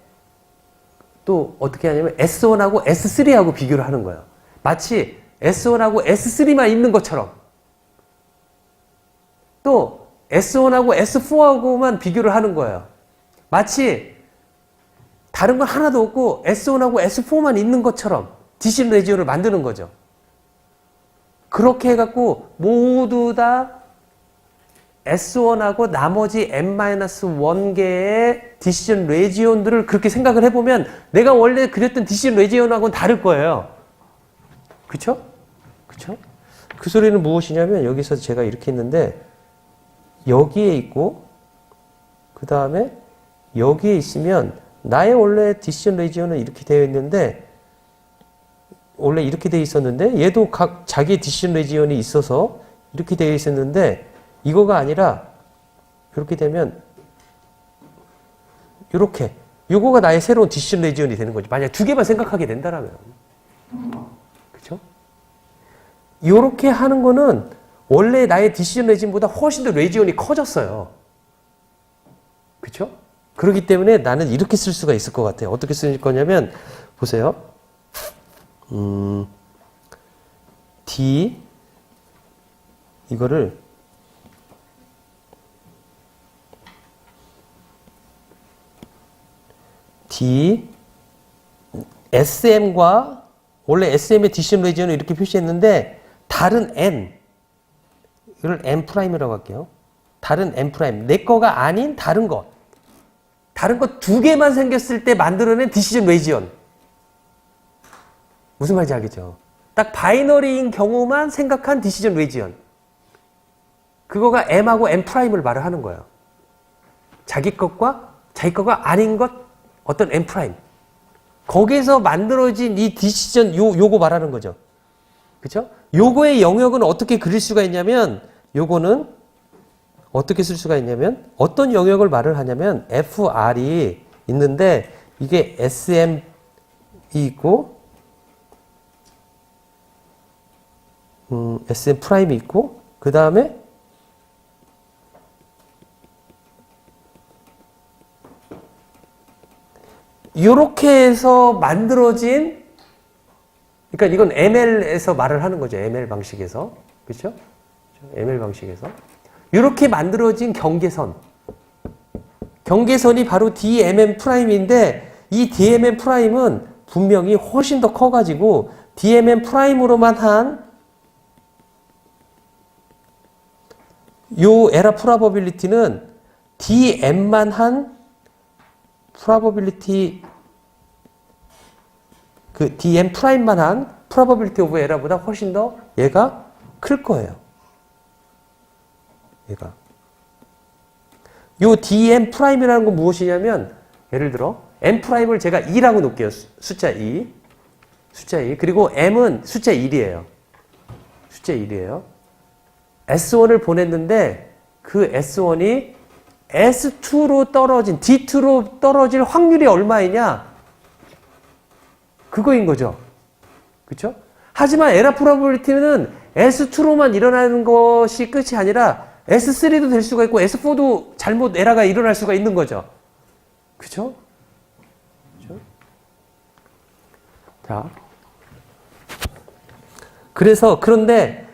또 어떻게 하냐면 S1하고 S3하고 비교를 하는 거예요. 마치 S1하고 S3만 있는 것처럼. 또 S1하고 S4하고만 비교를 하는 거예요. 마치 다른 건 하나도 없고 S1하고 S4만 있는 것처럼 디시전 레지온을 만드는 거죠. 그렇게 해갖고 모두 다 S1하고 나머지 n-1개의 디시전 레지온들을 그렇게 생각을 해보면 내가 원래 그렸던 디시전 레지온하고는 다를 거예요. 그쵸? 그쵸? 그 소리는 무엇이냐면 여기서 제가 이렇게 했는데 여기에 있고 그 다음에 여기에 있으면 나의 원래 디시전 레지온은 이렇게 되어 있는데 원래 이렇게 되어 있었는데 얘도 각 자기의 디시전 레지온이 있어서 이렇게 되어 있었는데 이거가 아니라 이렇게 되면 이렇게 요거가 나의 새로운 디시전 레지온이 되는 거죠. 만약 두 개만 생각하게 된다라면. 그렇죠? 요렇게 하는 거는 원래 나의 디시전 레지온보다 훨씬 더 레지온이 커졌어요. 그렇죠? 그렇기 때문에 나는 이렇게 쓸 수가 있을 것 같아요. 어떻게 쓸 거냐면 보세요. D 이거를 D SM과 원래 SM의 디시전 레지온을 이렇게 표시했는데 다른 N 이걸 N'이라고 할게요. 다른 N' 내 거가 아닌 다른 것 두 개만 생겼을 때 만들어낸 디시전 레지온. 무슨 말인지 알겠죠? 딱 바이너리인 경우만 생각한 디시전 레지온. 그거가 M하고 N'을 말을 하는 거예요. 자기 거가 아닌 것 어떤 N'. 거기에서 만들어진 이 디시전 요거 말하는 거죠. 그쵸? 요거의 영역은 어떻게 그릴 수가 있냐면 요거는 어떻게 쓸 수가 있냐면 어떤 영역을 말을 하냐면 FR이 있는데 이게 SM이 있고 SM 프라임이 있고 그 다음에 이렇게 해서 만들어진 그러니까 이건 ML에서 말을 하는 거죠. ML 방식에서. 그렇죠? ML 방식에서. 이렇게 만들어진 경계선이 바로 DMM'인데 이 DMM'은 분명히 훨씬 더 커가지고 DMM'으로만 한 요 에러 프로버빌리티는 DM만 한 프로버빌리티 그 DM''만 한 probability of error보다 훨씬 더 얘가 클 거예요. 얘가. 요 DM''이라는 건 무엇이냐면 예를 들어 M'을 제가 2라고 놓을게요. 숫자 2. 숫자 2. 그리고 M은 숫자 1이에요. 숫자 1이에요. S1을 보냈는데 그 S1이 S2로 떨어진 D2로 떨어질 확률이 얼마이냐? 그거인 거죠. 그렇죠? 하지만 에러 프로버빌리티는 S2로만 일어나는 것이 끝이 아니라 S3도 될 수가 있고 S4도 잘못 에러가 일어날 수가 있는 거죠. 그렇죠? 그렇죠? 자. 그래서 그런데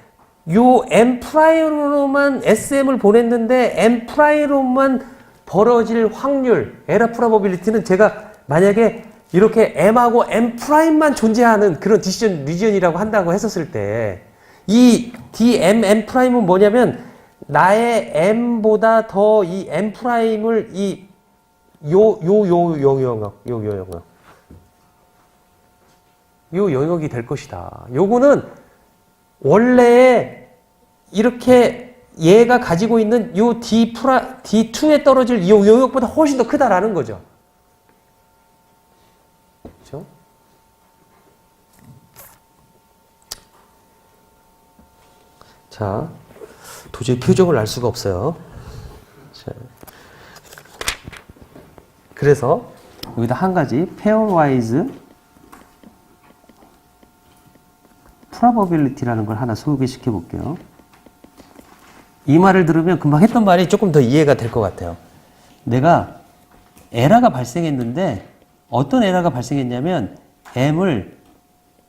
요 M'으로만 SM을 보냈는데 M'으로만 벌어질 확률, 에러 프로버빌리티는 제가 만약에 이렇게 M하고 M'만 존재하는 그런 디시전 리전이라고 한다고 했었을 때 이 DMM'은 뭐냐면 나의 M보다 더 이 M'을 이 영역이 될 것이다. 요거는 원래 이렇게 얘가 가지고 있는 요 D2에 떨어질 요 영역보다 훨씬 더 크다라는 거죠. 그렇죠? 자, 도저히 표정을 알 수가 없어요. 자, 그래서 여기다 한 가지 pairwise probability라는 걸 하나 소개시켜 볼게요. 이 말을 들으면 금방 했던 말이 조금 더 이해가 될 것 같아요. 내가 에러가 발생했는데 어떤 에러가 발생했냐면 m을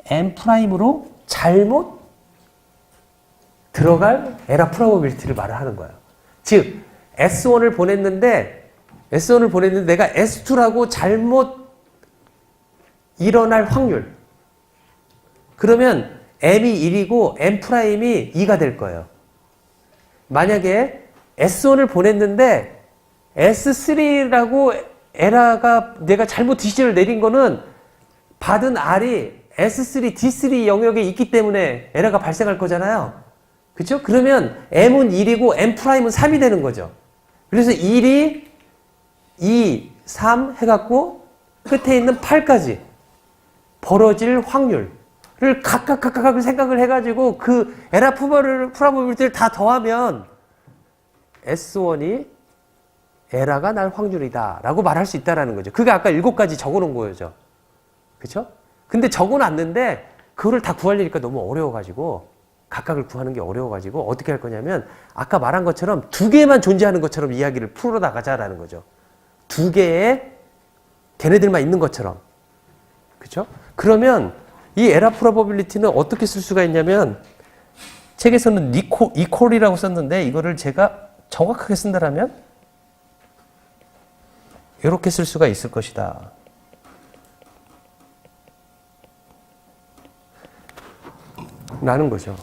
m'으로 잘못 들어갈 에러 프로버빌리티를 말을 하는 거예요. 즉 S1을 보냈는데 내가 S2라고 잘못 일어날 확률. 그러면 m이 1이고 m'이 2가 될 거예요. 만약에 S1을 보냈는데 S3라고 에러가 내가 잘못 디시전을 내린 거는 받은 R이 S3, D3 영역에 있기 때문에 에러가 발생할 거잖아요. 그렇죠? 그러면 M은 1이고 M'은 3이 되는 거죠. 그래서 1이 2, 3 해갖고 끝에 있는 8까지 벌어질 확률을 각각 생각을 해가지고 그 에러 프로버빌리티를 다 더하면 S1이 에러가 날 확률이다 라고 말할 수 있다라는 거죠. 그게 아까 7가지 적어놓은 거죠. 그쵸? 근데 적어놨는데 그거를 다 구하려니까 너무 어려워가지고 각각을 구하는 게 어려워가지고 어떻게 할 거냐면 아까 말한 것처럼 2개만 존재하는 것처럼 이야기를 풀어나가자라는 거죠. 2개의 걔네들만 있는 것처럼. 그쵸? 그러면 이 에러 프로버빌리티는 어떻게 쓸 수가 있냐면 책에서는 이퀄이라고 썼는데 이거를 제가 정확하게 쓴다라면 이렇게 쓸 수가 있을 것이다. 라는 거죠.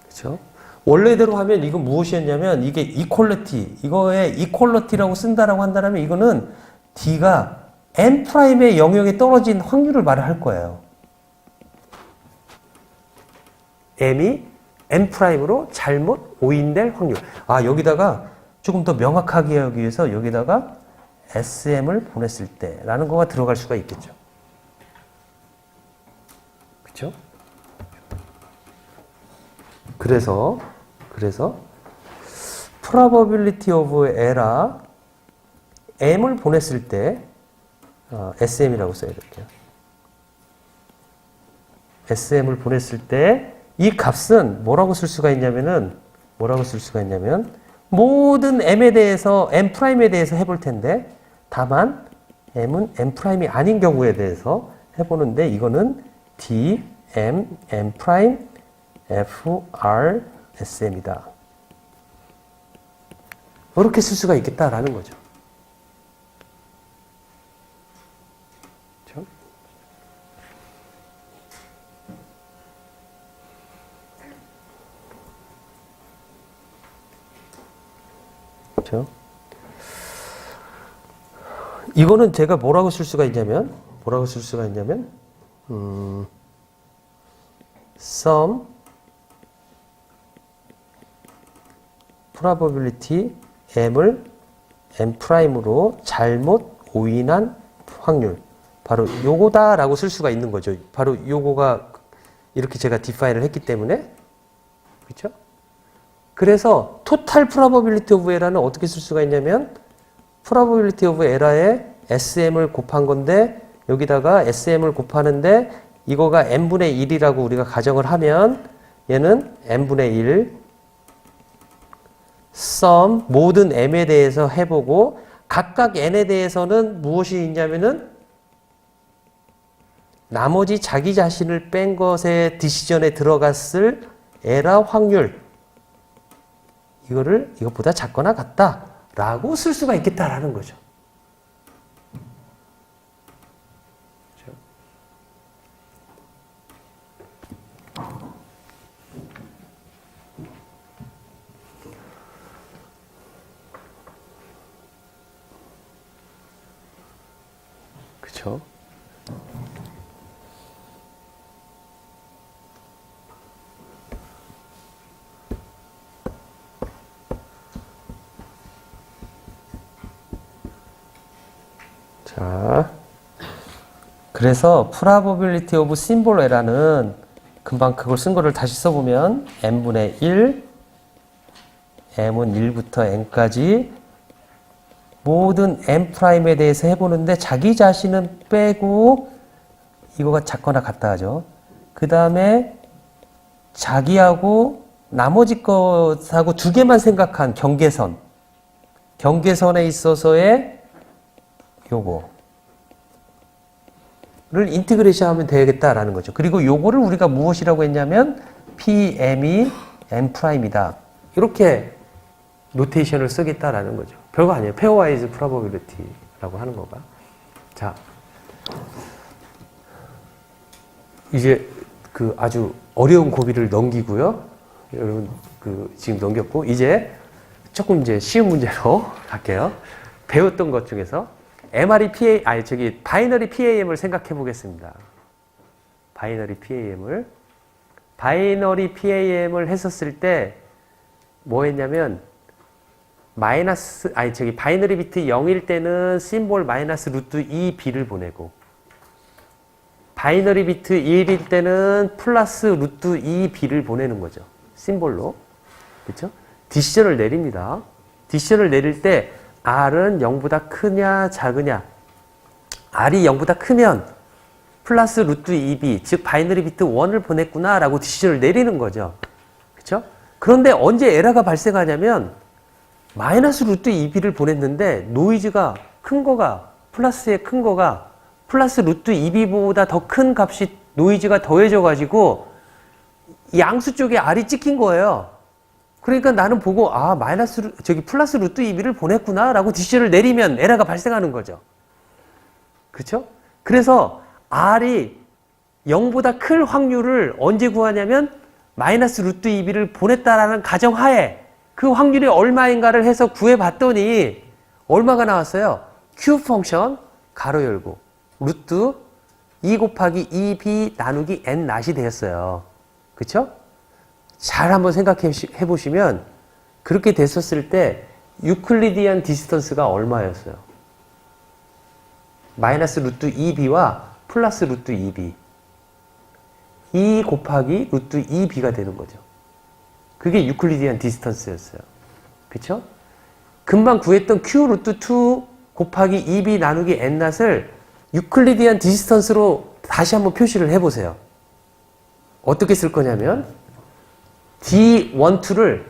그렇죠? 원래대로 하면 이건 무엇이었냐면 이게 이거에 이퀄리티라고 쓴다라고 한다면 이거는 D가 M'의 영역에 떨어진 확률을 말을 할 거예요. M이 M'으로 잘못 오인될 확률. 여기다가 조금 더 명확하게 하기 위해서 여기다가 SM을 보냈을 때 라는 거가 들어갈 수가 있겠죠. 그렇죠? 그래서 probability of error M을 보냈을 때 SM이라고 써야 될게요. SM을 보냈을 때 이 값은 뭐라고 쓸 수가 있냐면 모든 M에 대해서 M'에 대해서 해볼 텐데 다만 M은 M'이 아닌 경우에 대해서 해보는데 이거는 D, M, M', F, R, SM이다. 이렇게 쓸 수가 있겠다라는 거죠. 그렇죠? 그렇죠? 이거는 제가 뭐라고 쓸 수가 있냐면 sum probability m을 m'으로 잘못 오인한 확률 바로 요거다라고 쓸 수가 있는 거죠. 바로 요거가 이렇게 제가 디파인을 했기 때문에 그렇죠? 그래서 total probability of error는 어떻게 쓸 수가 있냐면 probability of error에 SM을 곱한 건데 여기다가 SM을 곱하는데 이거가 n분의 1이라고 우리가 가정을 하면 얘는 n분의 1 sum 모든 m에 대해서 해보고 각각 n에 대해서는 무엇이 있냐면은 나머지 자기 자신을 뺀 것의 디시전에 들어갔을 에러 확률 이거를 이것보다 작거나 같다라고 쓸 수가 있겠다라는 거죠. 그렇죠? 자, 그래서 probability of symbol error는 금방 그걸 쓴 거를 다시 써보면 n분의 1, m은 1부터 n까지 모든 m'에 대해서 해보는데 자기 자신은 빼고 이거가 작거나 같다 하죠. 그 다음에 자기하고 나머지 것하고 두 개만 생각한 경계선. 경계선에 있어서의 요거를 인티그레이션 하면 되겠다라는 거죠. 그리고 요거를 우리가 무엇이라고 했냐면 PM이 M'이다. 이렇게 노테이션을 쓰겠다라는 거죠. 별거 아니에요. 페어와이즈 프로버빌리티라고 하는 거가. 자, 이제 그 아주 어려운 고비를 넘기고요. 여러분 지금 넘겼고 이제 조금 이제 쉬운 문제로 갈게요. 배웠던 것 중에서 바이너리 PAM을 생각해 보겠습니다. 바이너리 PAM을 했었을 때 뭐 했냐면 바이너리 비트 0일 때는 심볼 마이너스 루트 2b를 보내고 바이너리 비트 1일 때는 플러스 루트 2b를 보내는 거죠. 심볼로. 그렇죠? 디시전을 내립니다. 디시전을 내릴 때 R은 0보다 크냐 작으냐. R이 0보다 크면 플러스 루트 2b, 즉 바이너리 비트 1을 보냈구나 라고 디시전을 내리는 거죠. 그렇죠? 그런데 언제 에러가 발생하냐면 마이너스 루트 2b를 보냈는데 노이즈가 큰 거가 플러스에 큰 거가 플러스 루트 2b보다 더 큰 값이 노이즈가 더해져 가지고 양수 쪽에 R이 찍힌 거예요. 그러니까 나는 보고 플러스 루트 2b를 보냈구나 라고 디시전을 내리면 에러가 발생하는 거죠. 그렇죠? 그래서 R이 0보다 클 확률을 언제 구하냐면 마이너스 루트 2b를 보냈다라는 가정하에 그 확률이 얼마인가를 해서 구해봤더니 얼마가 나왔어요? Q 펑션 가로 열고 루트 2 곱하기 2b 나누기 n 낫이 되었어요. 그렇죠? 잘 한번 생각해 보시면 그렇게 됐었을 때 유클리디안 디스턴스가 얼마였어요? 마이너스 루트 2b와 플러스 루트 2b 2 곱하기 루트 2b가 되는 거죠. 그게 유클리디안 디스턴스였어요. 그쵸? 금방 구했던 q 루트 2 곱하기 2b 나누기 n 낫을 유클리디안 디스턴스로 다시 한번 표시를 해보세요. 어떻게 쓸 거냐면 D12를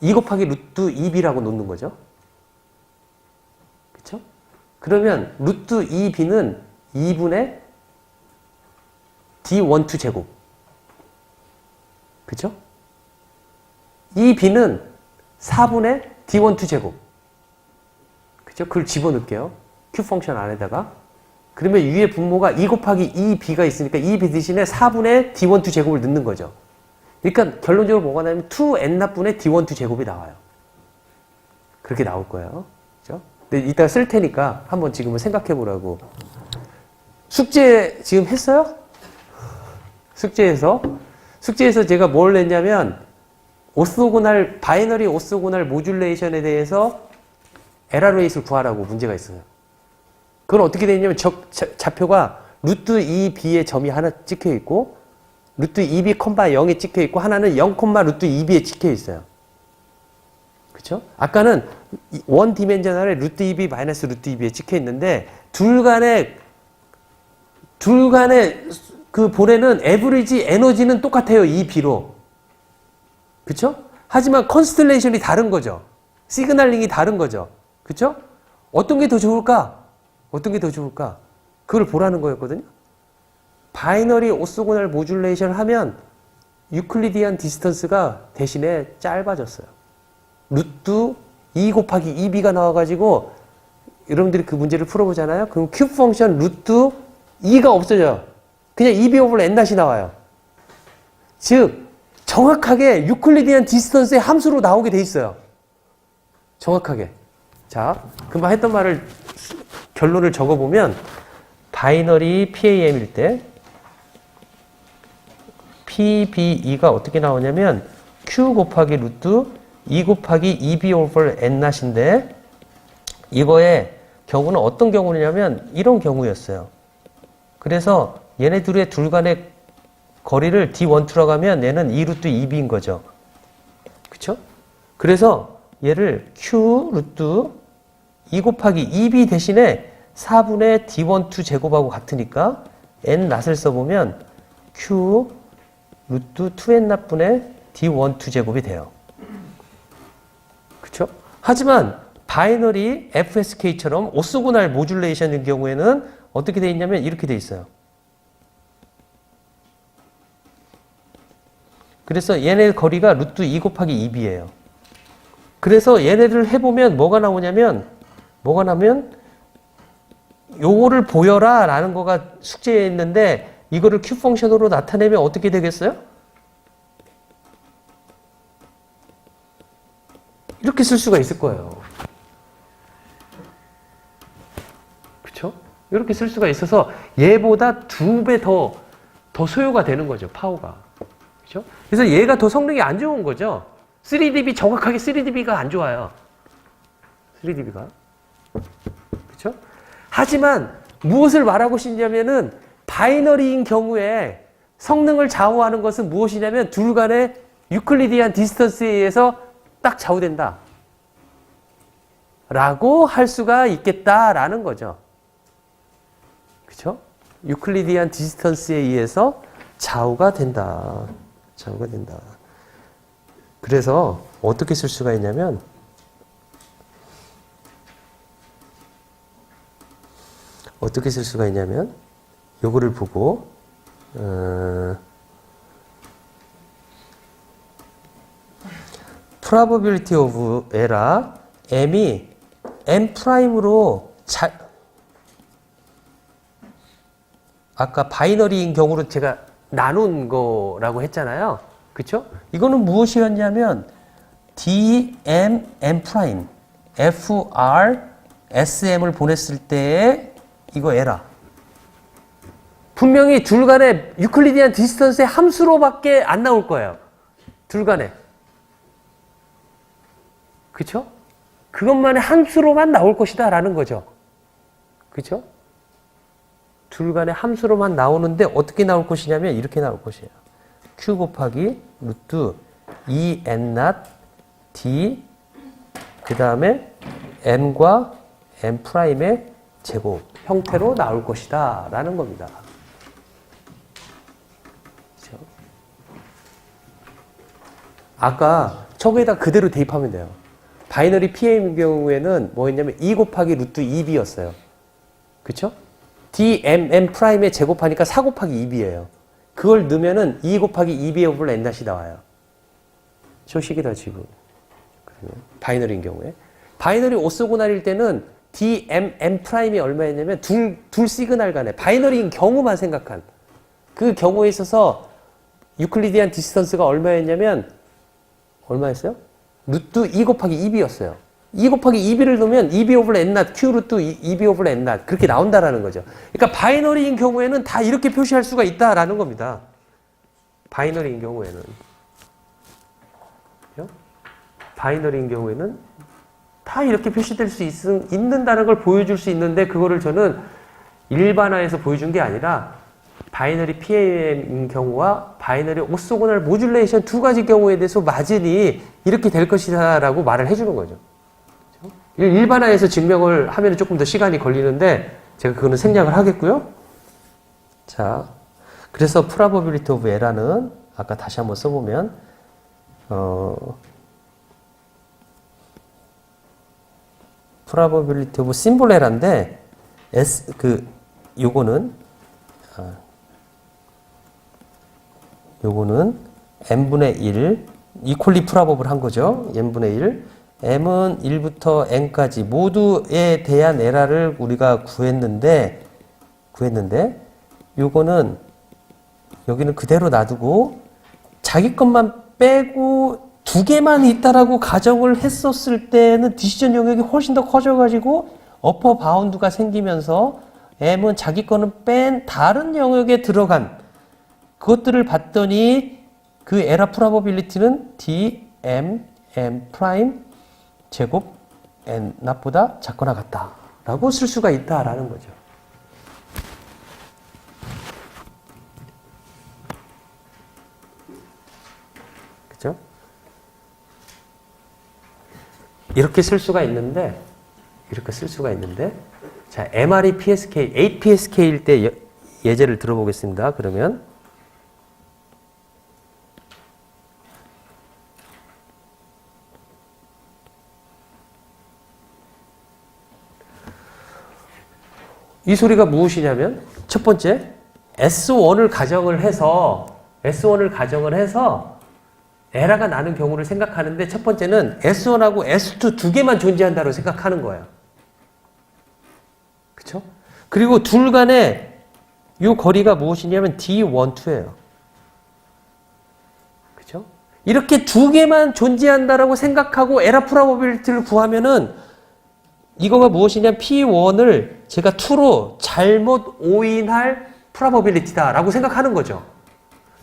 2 곱하기 루트 2b라고 놓는 거죠. 그쵸? 그러면 루트 2b는 2분의 D12 제곱. 그쵸? 이 b는 4분의 D12 제곱. 그쵸? 그걸 집어넣을게요. Q 펑션 안에다가. 그러면 위에 분모가 2 곱하기 2b가 있으니까 2b 대신에 4분의 D12 제곱을 넣는 거죠. 그러니까 결론적으로 뭐가 나냐면 2n-분의 D12 제곱이 나와요. 그렇게 나올 거예요. 그죠? 근데 이따가 쓸 테니까 한번 지금은 생각해 보라고. 숙제 지금 했어요? 숙제에서 제가 뭘 냈냐면 바이너리 오소고날 모듈레이션에 대해서 에러 레이트를 구하라고 문제가 있어요. 그건 어떻게 되냐면 좌표가 루트 2b의 점이 하나 찍혀 있고 루트 2b, 0에 찍혀 있고 하나는 0, 루트 2b에 찍혀 있어요. 그쵸? 아까는 원 디멘셔널에 루트 2b 마이너스 루트 2b에 찍혀 있는데 둘 간의 그 보내는 에브리지 에너지는 똑같아요. 2b로. 그쵸? 하지만 컨스텔레이션이 다른 거죠. 시그널링이 다른 거죠. 그쵸? 어떤 게 더 좋을까? 그걸 보라는 거였거든요. 바이너리 오소고날 모듈레이션을 하면 유클리디안 디스턴스가 대신에 짧아졌어요. 루트 2 곱하기 2b가 나와가지고 여러분들이 그 문제를 풀어보잖아요. 그럼 Q 펑션 루트 2가 없어져요. 그냥 2b 오버 n-이 나와요. 즉 정확하게 유클리디안 디스턴스의 함수로 나오게 돼 있어요. 정확하게. 자, 금방 했던 말을 결론을 적어보면 바이너리 PAM일 때 PBE가 어떻게 나오냐면 Q 곱하기 루트 2 곱하기 2b 오버 n-인데 이거의 경우는 어떤 경우냐면 이런 경우였어요. 그래서 얘네 둘 간의 거리를 D12라고 하면 얘는 2루트 2b인 거죠. 그쵸? 그래서 얘를 Q 루트 2 곱하기 2b 대신에 4분의 D12 제곱하고 같으니까 n 낫을 써보면 Q 루트 2n분의 d12 제곱이 돼요. 그쵸? 하지만 바이너리 FSK처럼 오소고날 모듈레이션인 경우에는 어떻게 돼 있냐면 이렇게 돼 있어요. 그래서 얘네 거리가 루트 2 곱하기 2b예요. 그래서 얘네를 해보면 뭐가 나오냐면 요거를 보여라 라는 거가 숙제에 있는데 이거를 Q 펑션으로 나타내면 어떻게 되겠어요? 이렇게 쓸 수가 있을 거예요. 그쵸? 이렇게 쓸 수가 있어서 얘보다 2배 더 소요가 되는 거죠. 파워가. 그쵸? 그래서 얘가 더 성능이 안 좋은 거죠. 3dB 정확하게 3dB가 안 좋아요. 3dB가. 그쵸? 하지만 무엇을 말하고 싶냐면은 바이너리인 경우에 성능을 좌우하는 것은 무엇이냐면 둘 간의 유클리디안 디스턴스에 의해서 딱 좌우된다. 라고 할 수가 있겠다라는 거죠. 그쵸? 유클리디안 디스턴스에 의해서 좌우가 된다. 좌우가 된다. 그래서 어떻게 쓸 수가 있냐면 요거를 보고 probability of error m이 m 프라임으로 아까 바이너리인 경우로 제가 나눈 거라고 했잖아요. 그쵸? 이거는 무엇이었냐면 d, m, m 프라임, f, r, s, m을 보냈을 때의 이거 에라. 분명히 둘 간의 유클리디안 디스턴스의 함수로밖에 안 나올 거예요. 둘 간에. 그쵸? 그것만의 함수로만 나올 것이다 라는 거죠. 그쵸? 둘 간의 함수로만 나오는데 어떻게 나올 것이냐면 이렇게 나올 것이에요. q 곱하기 루트 2n not d 그 다음에 m과 m 프라임의 제곱 형태로 나올 것이다 라는 겁니다. 그렇죠? 아까 저거에다 그대로 대입하면 돼요. 바이너리 PM의 경우에는 뭐였냐면 2 곱하기 루트 2b였어요. 그쵸? d, m, m 프라임에 제곱하니까 4 곱하기 2b예요. 그걸 넣으면은 2 곱하기 2b의 오블 n-이 나와요. 저 식이다 지금. 그러면 바이너리인 경우에. 바이너리 오소고날일 때는 d, m, m 프라임이 얼마였냐면 둘 시그널 간에 바이너리인 경우만 생각한 그 경우에 있어서 유클리디안 디스턴스가 얼마였냐면 얼마였어요? 루트 2 곱하기 2b였어요. 2 곱하기 2b를 넣으면 2b 오블 n not q 루트 2b 오블 n not 그렇게 나온다라는 거죠. 그러니까 바이너리인 경우에는 다 이렇게 표시할 수가 있다라는 겁니다. 바이너리인 경우에는. 바이너리인 경우에는 다 이렇게 표시될 수 있는다는 걸 보여줄 수 있는데 그거를 저는 일반화해서 보여준 게 아니라 바이너리 PAM인 경우와 바이너리 오소고널 모듈레이션 두 가지 경우에 대해서 마진이 이렇게 될 것이다 라고 말을 해주는 거죠. 일반화해서 증명을 하면 조금 더 시간이 걸리는데 제가 그거는 생략을 하겠고요. 자, 그래서 probability of error는 아까 다시 한번 써보면 probability of symbol error인데 요거는 n분의 1 equally probable 한 거죠. n분의 1 m은 1부터 n까지 모두에 대한 에러를 우리가 구했는데 요거는 여기는 그대로 놔두고 자기 것만 빼고 두 개만 있다라고 가정을 했었을 때는 디시전 영역이 훨씬 더 커져가지고 어퍼 바운드가 생기면서 m은 자기 거는 뺀 다른 영역에 들어간 그것들을 봤더니 그 에러 프로버빌리티는 d, m, m 프라임 제곱 n not보다 작거나 같다 라고 쓸 수가 있다라는 거죠. 그죠? 이렇게 쓸 수가 있는데 자, MRE PSK, 8PSK일 때 예제를 들어보겠습니다. 그러면 이 소리가 무엇이냐면 첫 번째 S1을 가정을 해서 에러가 나는 경우를 생각하는데 첫 번째는 S1하고 S2 두 개만 존재한다고 생각하는 거예요. 그쵸? 그리고 둘 간의 이 거리가 무엇이냐면 D12예요. 그쵸? 이렇게 두 개만 존재한다라고 생각하고 에러 프로바빌리티를 구하면은 이거가 무엇이냐면 P1을 제가 2로 잘못 오인할 프로바빌리티다라고 생각하는 거죠.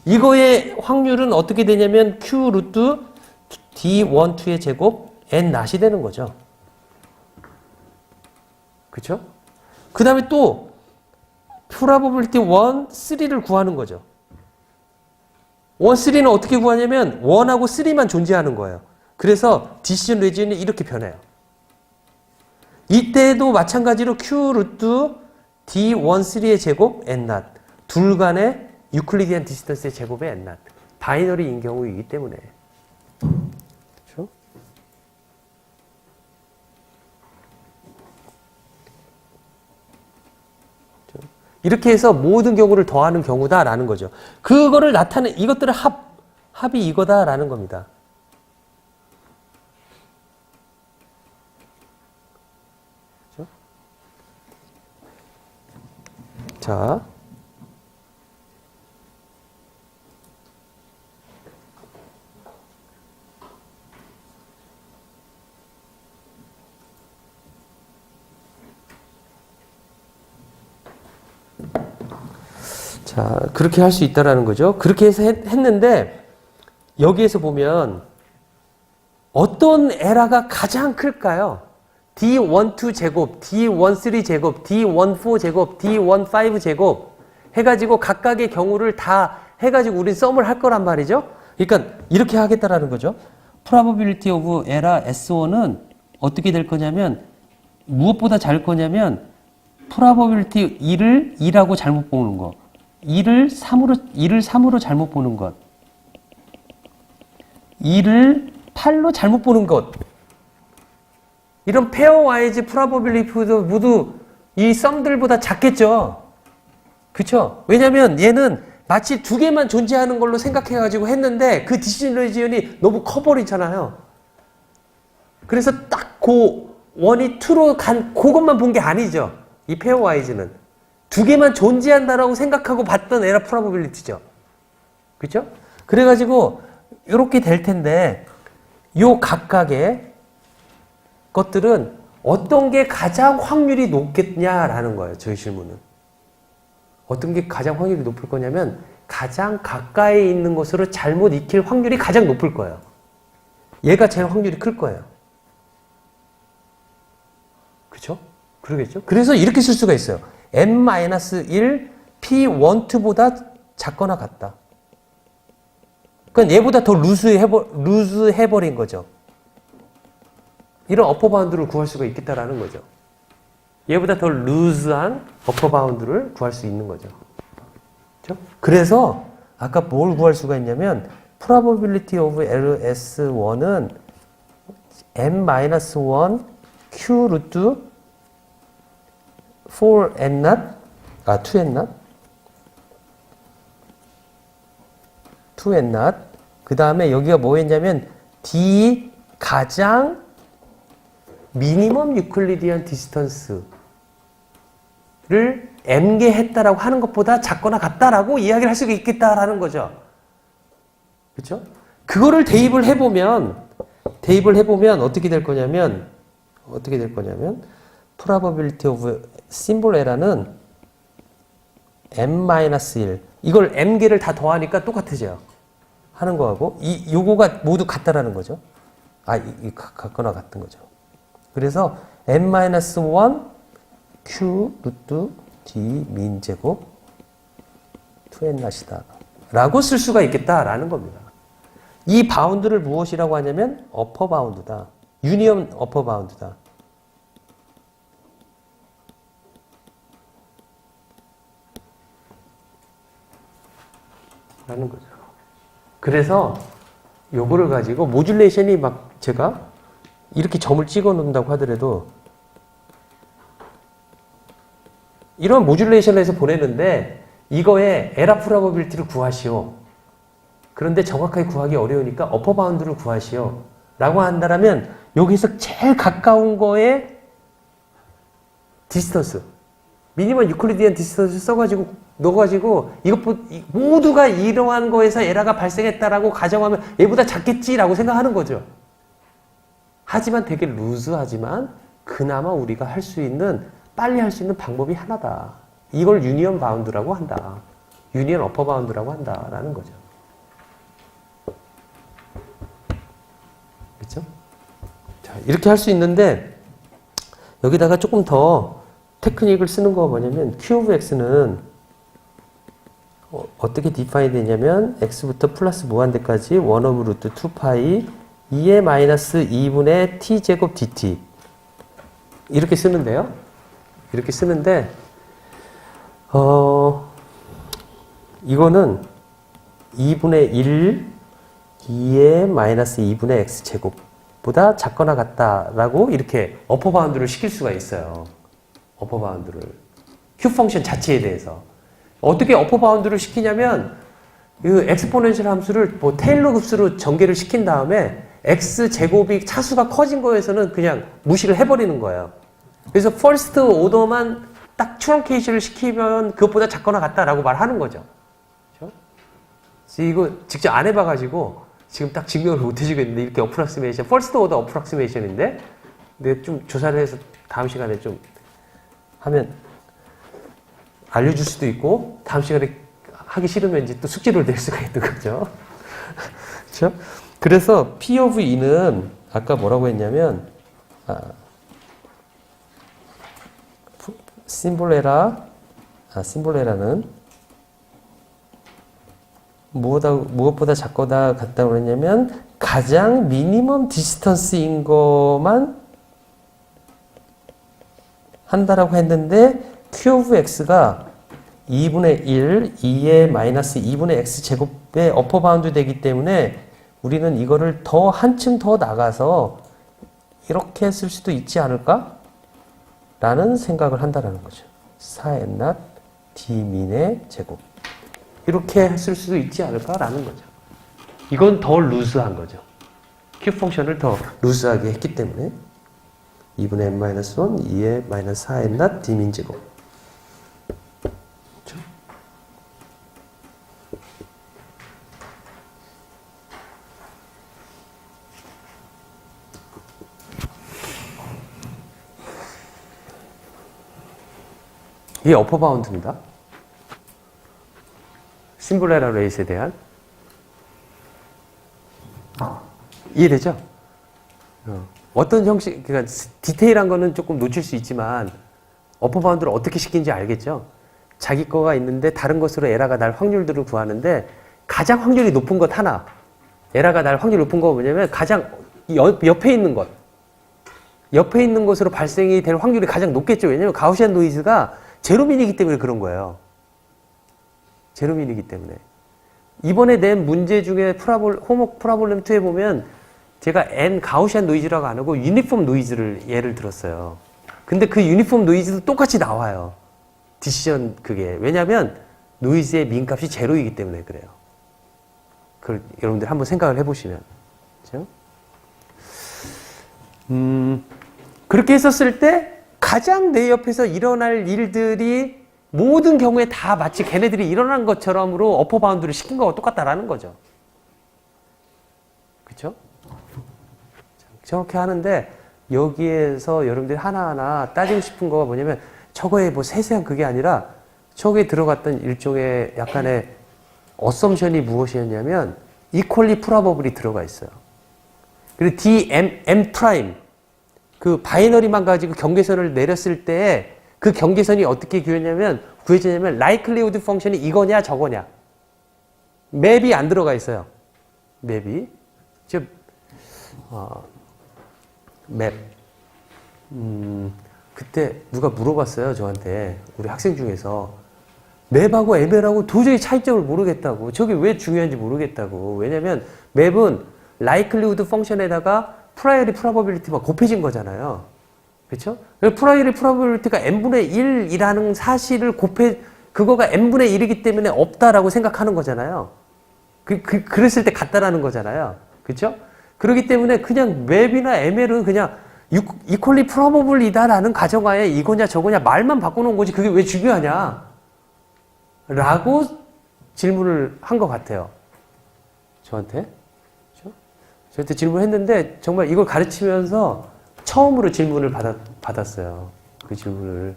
이거의 확률은 어떻게 되냐면 Q 루트 D12의 제곱 N 낫이 되는 거죠. 그쵸? 그 다음에 또 프로바빌리티 1, 3를 구하는 거죠. 1, 3는 어떻게 구하냐면 1하고 3만 존재하는 거예요. 그래서 디시전 레지온이 이렇게 변해요. 이때도 마찬가지로 Q 루트 D1, 3의 제곱 N 낫 둘 간의 유클리디안 디스턴스의 제곱의 N 낫 바이너리인 경우이기 때문에 그렇죠? 이렇게 해서 모든 경우를 더하는 경우다라는 거죠. 그거를 나타내 이것들의 합이 이거다라는 겁니다. 그렇죠? 자. 자, 그렇게 할 수 있다라는 거죠. 그렇게 해서 했는데 여기에서 보면 어떤 에러가 가장 클까요? D12 제곱, D13 제곱, D14 제곱, D15 제곱 해가지고 각각의 경우를 다 해가지고 우린 썸을 할 거란 말이죠. 그러니까 이렇게 하겠다라는 거죠. Probability of error S1은 어떻게 될 거냐면 무엇보다 잘 거냐면 Probability 2를 2라고 잘못 보는 거. 2를 3으로 잘못 보는 것. 2를 8로 잘못 보는 것. 이런 페어와이즈 프로바빌리티도 모두 이 썸들보다 작겠죠. 그쵸? 왜냐면 얘는 마치 두 개만 존재하는 걸로 생각해가지고 했는데 그 디시전 레지온이 너무 커버리잖아요. 그래서 딱 그 원이 2로 간 그것만 본 게 아니죠. 이 페어와이즈는. 두 개만 존재한다라고 생각하고 봤던 에러 프로바빌리티죠. 그죠? 그래가지고 이렇게 될 텐데 요 각각의 것들은 어떤 게 가장 확률이 높겠냐라는 거예요. 저희 질문은. 어떤 게 가장 확률이 높을 거냐면 가장 가까이 있는 것으로 잘못 익힐 확률이 가장 높을 거예요. 얘가 제일 확률이 클 거예요. 그렇죠? 그러겠죠? 그래서 이렇게 쓸 수가 있어요. n-1 p12보다 작거나 같다. 그건 얘보다 더 루즈해버린 거죠. 이런 어퍼바운드를 구할 수가 있겠다라는 거죠. 얘보다 더 루즈한 어퍼바운드를 구할 수 있는 거죠. 그렇죠? 그래서 아까 뭘 구할 수가 있냐면 probability of LS1은 n-1 q 루트 4n not, 2n not, 2n not. 그 다음에 여기가 뭐였냐면 D 가장 미니멈 유클리디안 디스턴스를 m개 했다라고 하는 것보다 작거나 같다라고 이야기를 할 수가 있겠다라는 거죠. 그렇죠? 그거를 대입을 해보면 어떻게 될 거냐면 probability of symbol error는 m-1 이걸 m개를 다 더하니까 똑같아져요. 하는 거하고 요거가 모두 같다라는 거죠. 이 같거나 같은 거죠. 그래서 n-1 q 루트 d 민 제곱 2n 낫이다 라고 쓸 수가 있겠다라는 겁니다. 이 바운드를 무엇이라고 하냐면 어퍼 바운드다. 유니언 어퍼 바운드다. 라는 거죠. 그래서 요거를 가지고 모듈레이션이 막 제가 이렇게 점을 찍어 놓는다고 하더라도 이런 모듈레이션에서 보내는데 이거의 에러 프로버빌리티를 구하시오. 그런데 정확하게 구하기 어려우니까 어퍼 바운드를 구하시오. 라고 한다면 여기서 제일 가까운 거에 디스턴스, 미니멈 유클리디안 디스턴스 써가지고 넣어가지고 모두가 이러한 거에서 에러가 발생했다라고 가정하면 얘보다 작겠지라고 생각하는 거죠. 하지만 되게 루즈하지만 그나마 우리가 할 수 있는, 빨리 할 수 있는 방법이 하나다. 이걸 유니언 바운드라고 한다. 유니언 어퍼 바운드라고 한다라는 거죠. 그렇죠? 자, 이렇게 할 수 있는데 여기다가 조금 더 테크닉을 쓰는 거 뭐냐면 Q of X는 어떻게 디파인 되냐면 x부터 플러스 무한대까지 1 오브 루트 2파이 2의 마이너스 2분의 t제곱 dt 이렇게 쓰는데요. 이렇게 쓰는데 이거는 2분의 1 2의 마이너스 2분의 x제곱보다 작거나 같다라고 이렇게 어퍼 바운드를 시킬 수가 있어요. 어퍼 바운드를 Q 펑션 자체에 대해서 어떻게 어퍼 바운드를 시키냐면 이 엑스포넨셜 함수를 뭐 테일러 급수로 전개를 시킨 다음에 x제곱이 차수가 커진 거에서는 그냥 무시를 해버리는 거예요. 그래서 퍼스트 오더만 딱 트렁케이션을 시키면 그것보다 작거나 같다라고 말하는 거죠. 그렇죠? 이거 직접 안 해봐가지고 지금 딱 증명을 못 해주겠는데 이렇게 어프락시메이션, 퍼스트 오더 어프락시메이션인데 근데 좀 조사를 해서 다음 시간에 좀 하면 알려줄 수도 있고 다음 시간에 하기 싫으면 이제 또 숙제를 낼 수가 있는 거죠. 그렇죠? 그래서 P of E는 아까 뭐라고 했냐면 심볼레라는 무엇보다 작거나 같다고 그랬냐면 가장 미니멈 디스턴스인 것만 한다라고 했는데 Q of X가 2분의 1, 2의 마이너스 2분의 X제곱의 어퍼 바운드 되기 때문에 우리는 이거를 더 한층 더 나가서 이렇게 쓸 수도 있지 않을까? 라는 생각을 한다라는 거죠. 4n d민의 제곱. 이렇게 쓸 수도 있지 않을까라는 거죠. 이건 더 루즈한 거죠. Q 펑션을 더 루즈하게 했기 때문에 2분의 n-1, 2의 마이너스 4n d민 제곱. 그렇죠? 이게 어퍼 바운드입니다. 심볼레라 레이스에 대한 이해되죠? 어떤 형식, 그러니까 디테일한 거는 조금 놓칠 수 있지만 어퍼 바운드를 어떻게 시킨지 알겠죠? 자기 거가 있는데 다른 것으로 에러가 날 확률들을 구하는데 가장 확률이 높은 것 하나, 에러가 날 확률 높은 거 뭐냐면 가장 옆에 있는 것, 옆에 있는 것으로 발생이 될 확률이 가장 높겠죠. 왜냐면 가우시안 노이즈가 제로민이기 때문에 그런 거예요. 제로민이기 때문에. 이번에 낸 문제 중에 홈워크 프라블렘 2에 보면 제가 N 가우시안 노이즈라고 안 하고 유니폼 노이즈를 예를 들었어요. 근데 그 유니폼 노이즈도 똑같이 나와요. 디시전 그게. 왜냐면 노이즈의 민값이 제로이기 때문에 그래요. 그걸 여러분들 한번 생각을 해보시면. 그렇죠? 그렇게 했었을 때 가장 내 옆에서 일어날 일들이 모든 경우에 다 마치 걔네들이 일어난 것처럼으로 어퍼 바운드를 시킨 거와 똑같다라는 거죠. 그렇죠? 저렇게 하는데 여기에서 여러분들이 하나하나 따지고 싶은 거가 뭐냐면 저거에 뭐 세세한 그게 아니라 저기에 들어갔던 일종의 약간의 어썸션이 무엇이었냐면 equally probable이 들어가 있어요. 그리고 dm 프라임 그 바이너리만 가지고 경계선을 내렸을 때 그 경계선이 어떻게 구해지냐면 likelihood 펑션이 이거냐 저거냐. 맵이 안 들어가 있어요. 맵이. 즉 맵. 그때 누가 물어봤어요, 저한테. 우리 학생 중에서. 맵하고 ML하고 도저히 차이점을 모르겠다고. 저게 왜 중요한지 모르겠다고. 왜냐면 맵은 likelihood 펑션에다가 priori probability만 곱해진 거잖아요. 그렇죠? 프라이어리 프로바빌리티가 n분의 1이라는 사실을 그거가 n분의 1이기 때문에 없다라고 생각하는 거잖아요. 그랬을 때 같다라는 거잖아요. 그렇죠? 그렇기 때문에 그냥 맵이나 ML은 그냥 equally probable이다라는 가정하에 이거냐 저거냐 말만 바꿔놓은 거지 그게 왜 중요하냐? 라고 질문을 한 것 같아요. 저한테. 그렇죠? 저한테 질문했는데 정말 이걸 가르치면서 처음으로 질문을 받았어요. 그 질문을.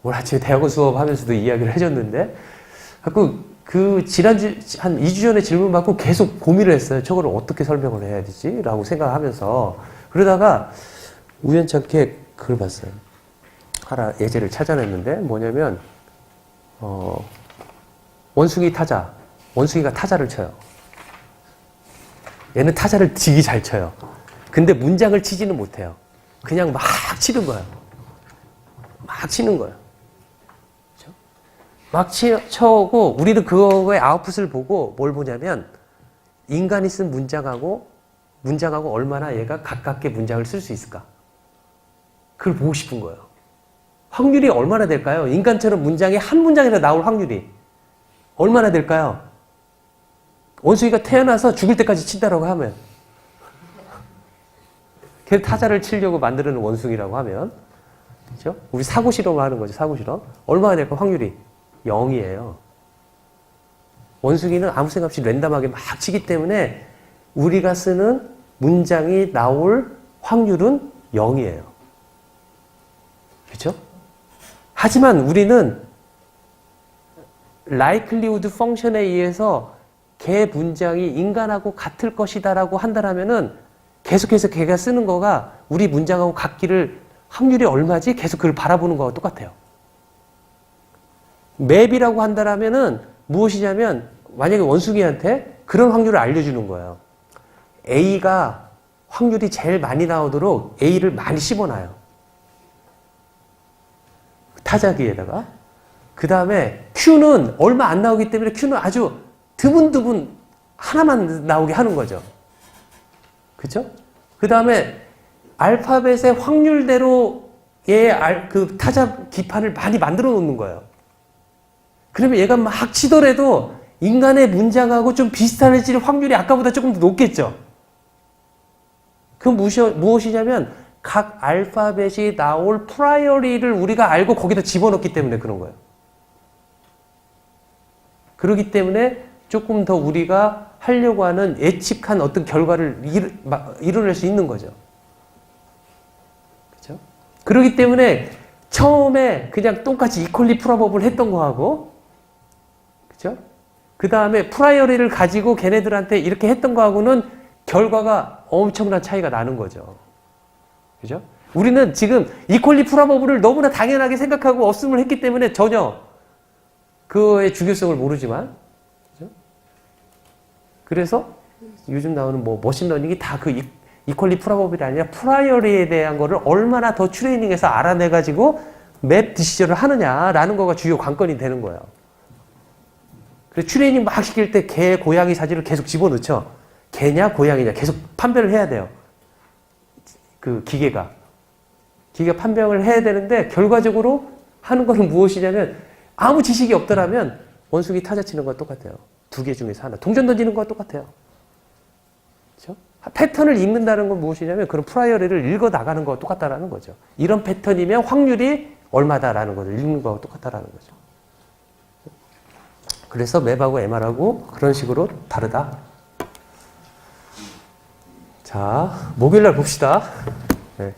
오늘 아침에 대학원 수업하면서도 이야기를 해줬는데 그 지난주 한 2주 전에 질문 받고 계속 고민을 했어요. 저거를 어떻게 설명을 해야 되지? 라고 생각하면서 그러다가 우연찮게 그걸 봤어요. 하나 예제를 찾아냈는데 뭐냐면 원숭이 타자. 원숭이가 타자를 쳐요. 얘는 타자를 되게 잘 쳐요. 근데 문장을 치지는 못해요. 그냥 막 치는 거예요. 막 치는 거예요. 그렇죠? 막 쳐오고 우리는 그거의 아웃풋을 보고 뭘 보냐면 인간이 쓴 문장하고 얼마나 얘가 가깝게 문장을 쓸 수 있을까? 그걸 보고 싶은 거예요. 확률이 얼마나 될까요? 인간처럼 문장이 한 문장이라도 나올 확률이 얼마나 될까요? 원숭이가 태어나서 죽을 때까지 친다라고 하면 걔 타자를 치려고 만드는 원숭이라고 하면 그렇죠? 우리 사고 실험을 하는 거죠. 사고 실험. 얼마나 될까? 확률이 0이에요. 원숭이는 아무 생각 없이 랜덤하게 막 치기 때문에 우리가 쓰는 문장이 나올 확률은 0이에요. 그렇죠? 하지만 우리는 likelihood 펑션에 의해서 걔 문장이 인간하고 같을 것이다라고 한다라면은 계속해서 걔가 쓰는 거가 우리 문장하고 같기를 확률이 얼마지? 계속 그걸 바라보는 거와 똑같아요. 맵이라고 한다라면은 무엇이냐면 만약에 원숭이한테 그런 확률을 알려주는 거예요. A가 확률이 제일 많이 나오도록 A를 많이 씹어놔요. 타자기에다가. 그 다음에 Q는 얼마 안 나오기 때문에 Q는 아주 드문드문 하나만 나오게 하는 거죠. 그쵸? 그 다음에 알파벳의 확률대로 그 타자 기판을 많이 만들어 놓는 거예요. 그러면 얘가 막 치더라도 인간의 문장하고 좀 비슷해질 확률이 아까보다 조금 더 높겠죠. 그건 무엇이냐면 각 알파벳이 나올 프라이어리를 우리가 알고 거기다 집어넣기 때문에 그런 거예요. 그렇기 때문에 조금 더 우리가 하려고 하는 예측한 어떤 결과를 이뤄낼 수 있는 거죠. 그렇죠? 그렇기 때문에 처음에 그냥 똑같이 이퀄리 프로버블 했던 거하고 그렇죠? 그 다음에 프라이어리를 가지고 걔네들한테 이렇게 했던 거하고는 결과가 엄청난 차이가 나는 거죠. 그죠? 우리는 지금 이퀄리 프로버블을 너무나 당연하게 생각하고 없음을 했기 때문에 전혀 그의 중요성을 모르지만 그죠? 그래서 요즘 나오는 뭐 머신러닝이 다 그 이퀄리 프로버블이 아니라 프라이어리에 대한 거를 얼마나 더 트레이닝해서 알아내가지고 맵 디시전을 하느냐라는 거가 주요 관건이 되는 거예요. 그래서 트레이닝 막 시킬 때 개, 고양이 사진을 계속 집어넣죠. 개냐, 고양이냐 계속 판별을 해야 돼요. 그 기계가 판별을 해야 되는데 결과적으로 하는 거는 무엇이냐면 아무 지식이 없더라면 원숭이 타자 치는 거와 똑같아요. 두 개 중에서 하나. 동전 던지는 거와 똑같아요. 그렇죠? 패턴을 읽는다는 건 무엇이냐면 그런 프라이어리를 읽어 나가는 거와 똑같다라는 거죠. 이런 패턴이면 확률이 얼마다라는 거를 읽는 거와 똑같다라는 거죠. 그래서 맵하고 MR하고 그런 식으로 다르다. 자, 목요일 날 봅시다. 네.